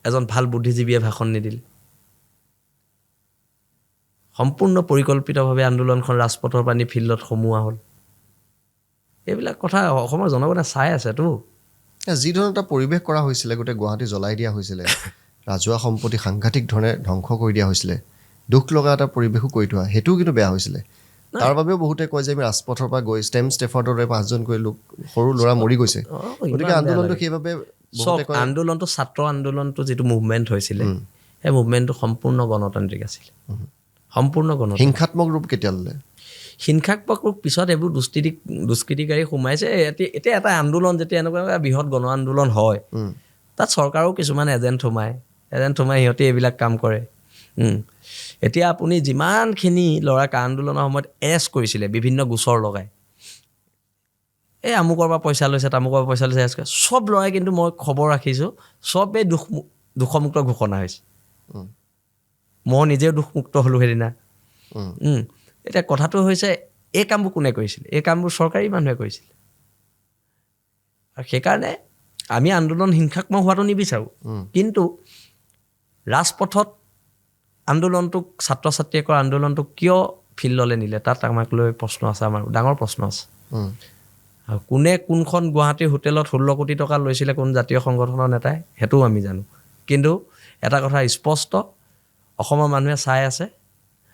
এজন ভাল বুদ্ধিজীৱীয়ে ভাষণ নিদিলে সম্পূৰ্ণ পৰিকল্পিতভাৱে আন্দোলনখন ৰাজপথৰ পানী ফিল্ডত সোমোৱা হ'ল। এইবিলাক কথা অসমৰ জনগণে চাই আছেতো। যি ধৰণৰ এটা পৰিৱেশ কৰা হৈছিলে, গোটেই গুৱাহাটী জ্বলাই দিয়া হৈছিলে, ৰাজহুৱা সম্পত্তি সাংঘাতিক ধৰণে ধ্বংস কৰি দিয়া হৈছিলে, দুখ লগা এটা পৰিৱেশো কৰি থোৱা, সেইটোও কিন্তু বেয়া হৈছিলে। তাৰ বাবেও বহুতে কয় যে আমি ৰাজপথৰ পৰা গৈ ষ্টেফাৰ্ডৰ দৰে 5জনকৈ লোক সৰু ল'ৰা মৰি গৈছে। গতিকে আন্দোলনটো সেইবাবে আন্দোলনটো ছাত্ৰ আন্দোলনটো যিটো মুভমেণ্ট হৈছিলে, সেই মুভমেণ্টটো সম্পূৰ্ণ গণতান্ত্ৰিক আছিলে, সম্পূৰ্ণ গণতান্ত্ৰিক। হিংসাত্মক ৰূপ কেতিয়া ল'লে? হিংসাত্মক ৰূপ পিছত এইবোৰ দুষ্কৃতিকাৰী সোমাইছে। এতিয়া এটা আন্দোলন যেতিয়া এনেকুৱা বৃহৎ গণ আন্দোলন হয়, তাত চৰকাৰো কিছুমান এজেণ্ট সোমাই সিহঁতে এইবিলাক কাম কৰে। এতিয়া আপুনি যিমানখিনি ল'ৰাক আন্দোলনৰ সময়ত এৰেষ্ট কৰিছিলে বিভিন্ন গোচৰ লগাই, এই আমুকৰ পৰা পইচা লৈছে তামুকৰ পৰা পইচা লৈছে এৰেষ্ট কৰে, চব ল'ৰাই কিন্তু মই খবৰ ৰাখিছোঁ চবেই দোষমুক্ত ঘোষণা হৈছে। মই নিজেও দোষমুক্ত হ'লোঁ সেইদিনা। এতিয়া কথাটো হৈছে এই কামবোৰ কোনে কৰিছিলে? এই কামবোৰ চৰকাৰী মানুহে কৰিছিলে। আৰু সেইকাৰণে আমি আন্দোলন হিংসাত্মক হোৱাটো নিবিচাৰোঁ, কিন্তু ৰাজপথত আন্দোলনটোক ছাত্ৰ ছাত্ৰীয়ে কৰা আন্দোলনটোক কিয় ফিল্ডলৈ নিলে, তাত আমাক লৈ প্ৰশ্ন আছে, আমাৰ ডাঙৰ প্ৰশ্ন আছে। আৰু কোনে কোনখন গুৱাহাটীৰ হোটেলত 16 কোটি টকা লৈছিলে কোন জাতীয় সংগঠনৰ নেতাই, সেইটোও আমি জানো। কিন্তু এটা কথা স্পষ্ট, অসমৰ মানুহে চাই আছে,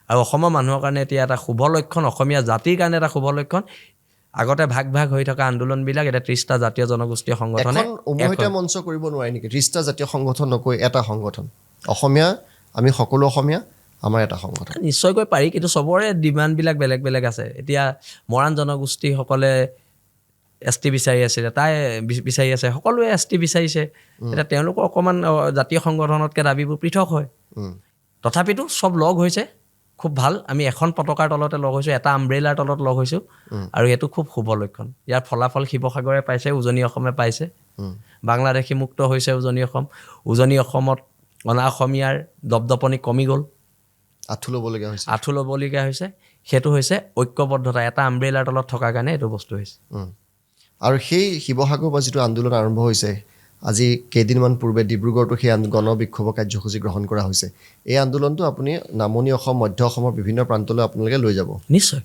আৰু অসমৰ মানুহৰ কাৰণে এতিয়া এটা শুভ লক্ষণ, অসমীয়া জাতিৰ কাৰণে এটা শুভ লক্ষণ। আগতে ভাগ হৈ থকা আন্দোলনবিলাক এতিয়া 30টা জাতীয় জনগোষ্ঠীয় সংগঠনে উমৈহতীয়া মঞ্চ কৰিব নোৱাৰে নেকি? 30টা জাতীয় সংগঠন নকৈ এটা সংগঠন, অসমীয়া, আমি সকলো অসমীয়া, আমাৰ এটা সংগঠন। নিশ্চয়কৈ পাৰি, কিন্তু চবৰে ডিমাণ্ডবিলাক বেলেগ বেলেগ আছে। এতিয়া মৰাণ জনগোষ্ঠীসকলে ST বিচাৰি আছিলে, তাই বিচাৰি আছে, সকলোৱে ST বিচাৰিছে। এতিয়া তেওঁলোকৰ অকণমান জাতীয় সংগঠনতকৈ দাবীবোৰ পৃথক হয়। তথাপিতো চব লগ হৈছে, খুব ভাল। আমি এখন পতাকাৰ তলতে লগ হৈছোঁ, এটা আমব্ৰেলাৰ তলত লগ হৈছোঁ, আৰু এইটো খুব শুভ লক্ষণ। ইয়াৰ ফলাফল শিৱসাগৰে পাইছে, উজনি অসমে পাইছে, বাংলাদেশী মুক্ত হৈছে উজনি অসমত অনা অসমীয়াৰ দপদপনি কমি গ'ল, আঁঠু ল'বলগীয়া হৈছে। সেইটো হৈছে ঐক্যবদ্ধতা, এটা আমব্ৰেলাৰ তলত থকাৰ কাৰণে এইটো বস্তু হৈছে। আৰু সেই শিৱসাগৰৰ পৰা যিটো আন্দোলন আৰম্ভ হৈছে, আজি কেইদিনমান পূৰ্বে ডিব্ৰুগড়তো সেই গণবিক্ষোভ কাৰ্যসূচী গ্ৰহণ কৰা হৈছে। এই আন্দোলনটো আপুনি নামনি অসম, মধ্য অসমৰ বিভিন্ন প্ৰান্তলৈ আপোনালোকে লৈ যাব নিশ্চয়।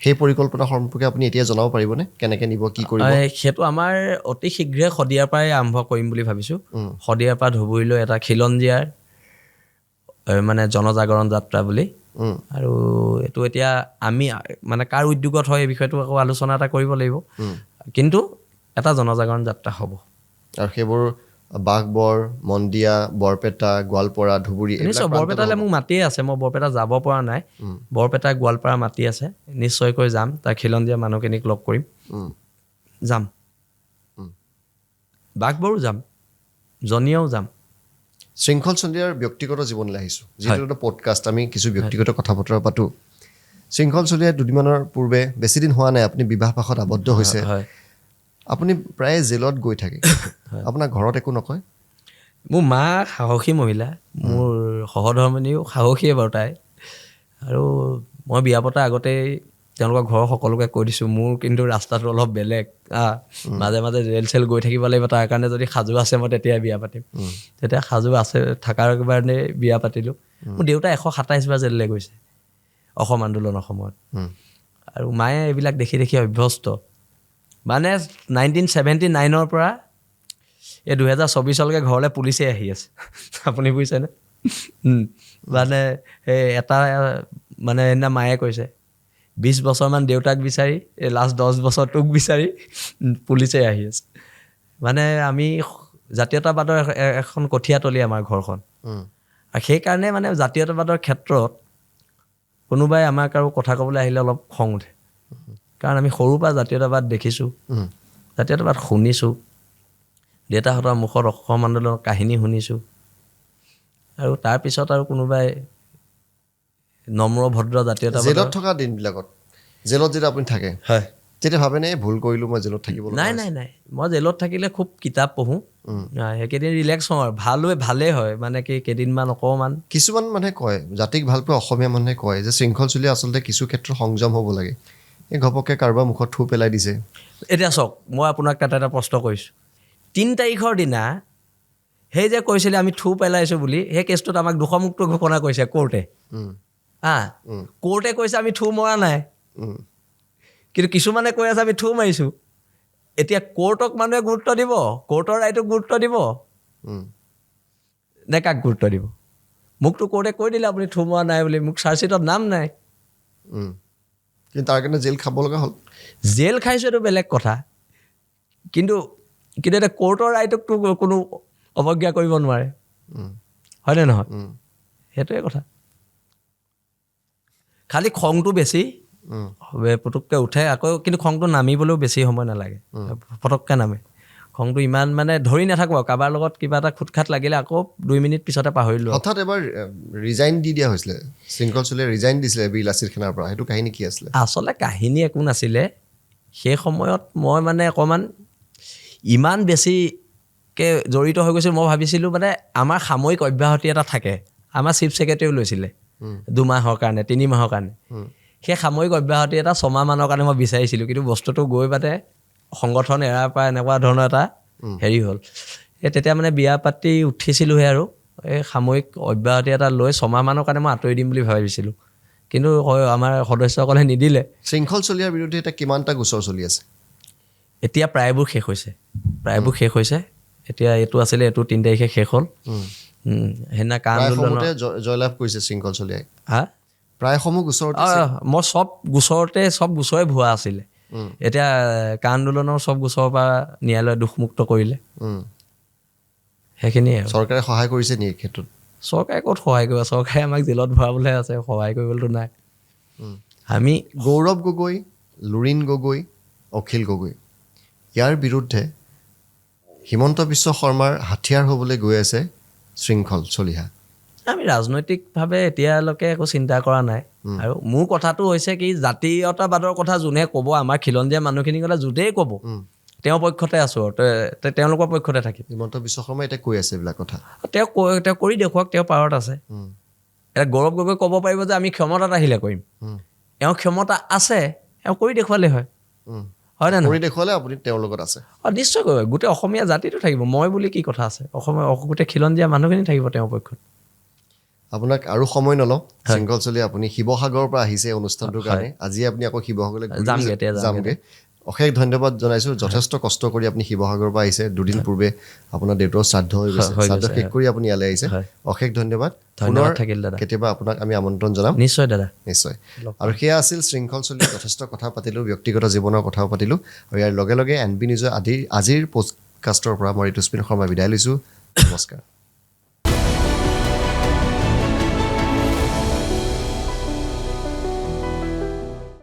সেই পৰিকল্পনা সম্পৰ্কে আপুনি এতিয়া জনাব পাৰিবনে? কেনেকৈ নিব, কি কৰিব? সেইটো আমাৰ অতি শীঘ্ৰে শদিয়াৰ পৰাই আৰম্ভ কৰিম বুলি ভাবিছোঁ। শদিয়াৰ পৰা ধুবুৰীলৈ এটা খিলঞ্জীয়াৰ মানে জনজাগৰণ যাত্ৰা বুলি। আৰু এইটো এতিয়া আমি মানে কাৰ উদ্যোগত হয় এই বিষয়টো আকৌ আলোচনা এটা কৰিব লাগিব, কিন্তু এটা জনজাগৰণ যাত্ৰা হ'ব। আৰু সেইবোৰ বাঘবৰ, মন্দিয়া, বৰপেটা, গোৱালপাৰা, ধুবুৰী, নিশ্চয়। বৰপেটালৈ মোক মাতিয়ে আছে, মই বৰপেটা যাব পৰা নাই। বৰপেটা, গোৱালপাৰা মাতি আছে, নিশ্চয়কৈ যাম। তাৰ খিলঞ্জীয়া মানুহখিনিক লগ কৰিম, যাম। বাঘবৰো যাম, জনিয়াও যাম। শৃংখল চলিহাৰ ব্যক্তিগত জীৱনলৈ আহিছোঁ, যিটো এটা পডকাষ্ট, আমি কিছু ব্যক্তিগত কথা বতৰা পাতোঁ। শৃংখল চলিহাই দুদিনমানৰ পূৰ্বে, বেছিদিন হোৱা নাই, আপুনি বিবাহপাশত আবদ্ধ হৈছে। আপুনি প্ৰায় জেলত গৈ থাকে, আপোনাৰ ঘৰত একো নকয়? মোৰ মা সাহসী মহিলা, মোৰ সহধৰ্মিনীও সাহসীয়ে বাৰু তাই। আৰু মই বিয়া পতাৰ আগতেই তেওঁলোকৰ ঘৰৰ সকলোকে কৈ দিছোঁ, মোৰ কিন্তু ৰাস্তাটো অলপ বেলেগ, মাজে মাজে জেল চেল গৈ থাকিব লাগিব, তাৰ কাৰণে যদি সাজু আছে মই তেতিয়াই বিয়া পাতিম। তেতিয়া সাজু আছে থকাৰ কাৰণে বিয়া পাতিলোঁ। মোৰ দেউতা 127 বাৰ জেললৈ গৈছে অসম আন্দোলনৰ সময়ত, আৰু মায়ে এইবিলাক দেখি দেখি অভ্যস্ত। মানে 1979ৰ পৰা এই 2024লৈকে ঘৰলৈ পুলিচে আহি আছে, আপুনি বুজিছেনে? মানে এটা মানে সেইদিনা মায়ে কৈছে 20 বছৰমান দেউতাক বিচাৰি, এই লাষ্ট 10 বছৰ তোক বিচাৰি পুলিচে আহি আছে। মানে আমি জাতীয়তাবাদৰ এখন কঠীয়াতলী আমাৰ ঘৰখন, আৰু সেইকাৰণে মানে জাতীয়তাবাদৰ ক্ষেত্ৰত কোনোবাই আমাক আৰু কথা ক'বলৈ আহিলে অলপ খং উঠে, কাৰণ আমি সৰুৰ পৰা জাতীয়তাবাদ দেখিছোঁ, জাতীয়তাবাদ শুনিছোঁ, দেউতাহঁতৰ মুখত অসম আন্দোলনৰ কাহিনী শুনিছোঁ। আৰু তাৰপিছত আৰু কোনোবাই নম্ৰ ভদ্ৰ জাতীয়তাবাদ। জেলত থকা দিনবিলাকত, জেলত যেতিয়া আপুনি থাকে, হয়, তেতিয়া ভাবেনে ভুল কৰিলোঁ মই জেলত থাকিব? নাই। মই জেলত থাকিলে খুব কিতাপ পঢ়োঁ, সেইকেইদিন ৰিলেক্স হওঁ আৰু ভালেই হয়। মানে কি কেইদিনমান অকণমান, কিছুমান মানুহে কয়, জাতিক ভাল পোৱা অসমীয়া মানুহে কয় যে শৃংখল চলিহা আচলতে কিছু ক্ষেত্ৰত সংযম হ'ব লাগে, এই ঘপককৈ কাৰোবাৰ মুখত থু পেলাই দিছে। এতিয়া চাওক, মই আপোনাক তাতে এটা প্ৰশ্ন কৰিছোঁ, 3 তাৰিখৰ দিনা সেই যে কৈছিলে আমি থু পেলাইছোঁ বুলি, সেই কেছটোত আমাক দোষমুক্ত ঘোষণা কৰিছে কোৰ্টে। কোৰ্টে কৈছে আমি থু মৰা নাই, কিন্তু কিছুমানে কৈ আছে আমি থু মাৰিছোঁ। এতিয়া কোৰ্টক মানুহে গুৰুত্ব দিব, কোৰ্টৰ ৰায়টোক গুৰুত্ব দিব নে কাক গুৰুত্ব দিব? মোকতো কোৰ্টে কৈ দিলে আপুনি থু মৰা নাই বুলি, মোক চাৰ্জশ্বিটত নাম নাই। কিন্তু তাৰ কাৰণে জেল খাব লগা হ'ল। জেল খাইছোঁ এইটো বেলেগ কথা, কিন্তু এতিয়া কোৰ্টৰ ৰায়টোকতো কোনো অৱজ্ঞা কৰিব নোৱাৰে, হয়নে নহয়? সেইটোৱে কথা। খালি খংটো বেছি পুতুককৈ উঠে আকৌ, কিন্তু খংটো নামিবলৈও বেছি সময় নালাগে, পটককৈ নামে। খংটো ইমান মানে ধৰি নাথাকোঁ আৰু, কাৰোবাৰ লগত কিবা এটা খুটখাট লাগিলে আকৌ 2 মিনিট পিছতে পাহৰিলোঁ। হঠাৎ এবাৰ ৰিজাইন দি দিয়া হৈছিলে, শৃংখল চলিহাই ৰিজাইন দিছিলে বীৰ লাচিত সেনাৰ পৰা, সেইটো কাহিনী কি আছিলে? আচলতে কাহিনী একো নাছিলে। সেই সময়ত মই মানে অকণমান ইমান বেছিকৈ জড়িত হৈ গৈছিলোঁ, মই ভাবিছিলোঁ মানে আমাৰ সাময়িক অব্যাহতি এটা থাকে। আমাৰ চিফ ছেক্ৰেটাৰীও লৈছিলে 2 মাহৰ কাৰণে, 3 মাহৰ কাৰণে। সেই সাময়িক অব্যাহতি এটা 6 মাহমানৰ কাৰণে মই বিচাৰিছিলোঁ, কিন্তু বস্তুটো গৈ মানে সংগঠন এৰাৰ পৰা এনেকুৱা ধৰণৰ এটা হেৰি হ'ল। তেতিয়া মানে বিয়া পাতি উঠিছিলোঁহে আৰু এই সাময়িক অব্যাহতি এটা লৈ 6 মাহমানৰ কাৰণে মই আঁতৰি দিম বুলি ভাবিছিলোঁ, কিন্তু আমাৰ সদস্যসকলে নিদিলে। শৃংখল চলিহাৰ বিৰুদ্ধে এতিয়া কিমানটা গোচৰ চলি আছে? এতিয়া প্ৰায়বোৰ শেষ হৈছে। এতিয়া এইটো আছিলে, এইটো 3 তাৰিখে শেষ হ'ল। সেইদিনা কা আন্দোলনৰ জয়লাভ কৰিছে শৃংখল চলিহাই। প্ৰায়সমূহ গোচৰতে মই চব গোচৰে ভুৱা আছিলে। এতিয়া কা আন্দোলনৰ চব গোচৰৰ পৰা ন্যায়ালয়ে দোষমুক্ত কৰিলে। সেইখিনিয়ে। চৰকাৰে সহায় কৰিছে নেকি ক্ষেত্ৰত? চৰকাৰে ক'ত সহায় কৰিব? চৰকাৰে আমাক জেলত ভৰাবলৈ আছে, সহায় কৰিবলৈতো নাই। আমি গৌৰৱ গগৈ, লুৰিণ গগৈ, অখিল গগৈ, ইয়াৰ বিৰুদ্ধে হিমন্ত বিশ্ব শৰ্মাৰ হাথিয়াৰ হ'বলৈ গৈ আছে শৃংখল চলিহা। আমি ৰাজনৈতিকভাৱে এতিয়ালৈকে একো চিন্তা কৰা নাই। আৰু মোৰ কথাটো হৈছে কি, জাতীয়তাবাদৰ কথা যোনে ক'ব, আমাৰ খিলঞ্জীয়া মানুহখিনিৰ কথা যোনেই ক'ব, তেওঁৰ পক্ষতে আছোঁ আৰু তেওঁলোকৰ পক্ষতে থাকিম। হিমন্ত বিশ্ব শৰ্মাই এতিয়া কৈ আছে এইবিলাক কথা, তেওঁ কৰি দেখুৱাওক, তেওঁ পাৱাৰত আছে। এতিয়া গৌৰৱ গগৈ ক'ব পাৰিব যে আমি ক্ষমতাত আহিলে কৰিম, এওঁ ক্ষমতা আছে, এওঁ কৰি দেখুৱালে হয় নে নহয়? কৰি দেখুৱালে আপুনি তেওঁৰ লগত আছে। নিশ্চয় কৰিব, গোটেই অসমীয়া জাতিটো থাকিব, মই বুলি কি কথা আছে, গোটেই খিলঞ্জীয়া মানুহখিনি থাকিব তেওঁৰ পক্ষত। আপোনাক আৰু সময় নলওঁ, শৃংখল চলিহা আপুনি শিৱসাগৰৰ পৰা আহিছে অনুষ্ঠানটোৰ কাৰণে, আজি আপুনি আকৌ শিৱসাগৰলৈ যামগৈ। অশেষ ধন্যবাদ জনাইছোঁ, যথেষ্ট কষ্ট কৰি আপুনি শিৱসাগৰৰ পৰা আহিছে। 2 দিন পূৰ্বে আপোনাৰ দেউতাৰ শ্ৰাদ্ধ হৈ গৈছে, শ্ৰাদ্ধ শেষ কৰি আপুনি ইয়ালৈ আহিছে, অশেষ ধন্যবাদ থাকিল দাদা। কেতিয়াবা আপোনাক আমি আমন্ত্ৰণ জনাম। নিশ্চয় দাদা, নিশ্চয়। আৰু সেয়া আছিল শৃংখল চলিহা, যথেষ্ট কথা পাতিলোঁ, ব্যক্তিগত জীৱনৰ কথাও পাতিলোঁ। আৰু ইয়াৰ লগে লগে NB নিউজৰ আজিৰ পডকাষ্টৰ পৰা মই ঋতুস্পিন শৰ্মা বিদায় লৈছোঁ। নমস্কাৰ।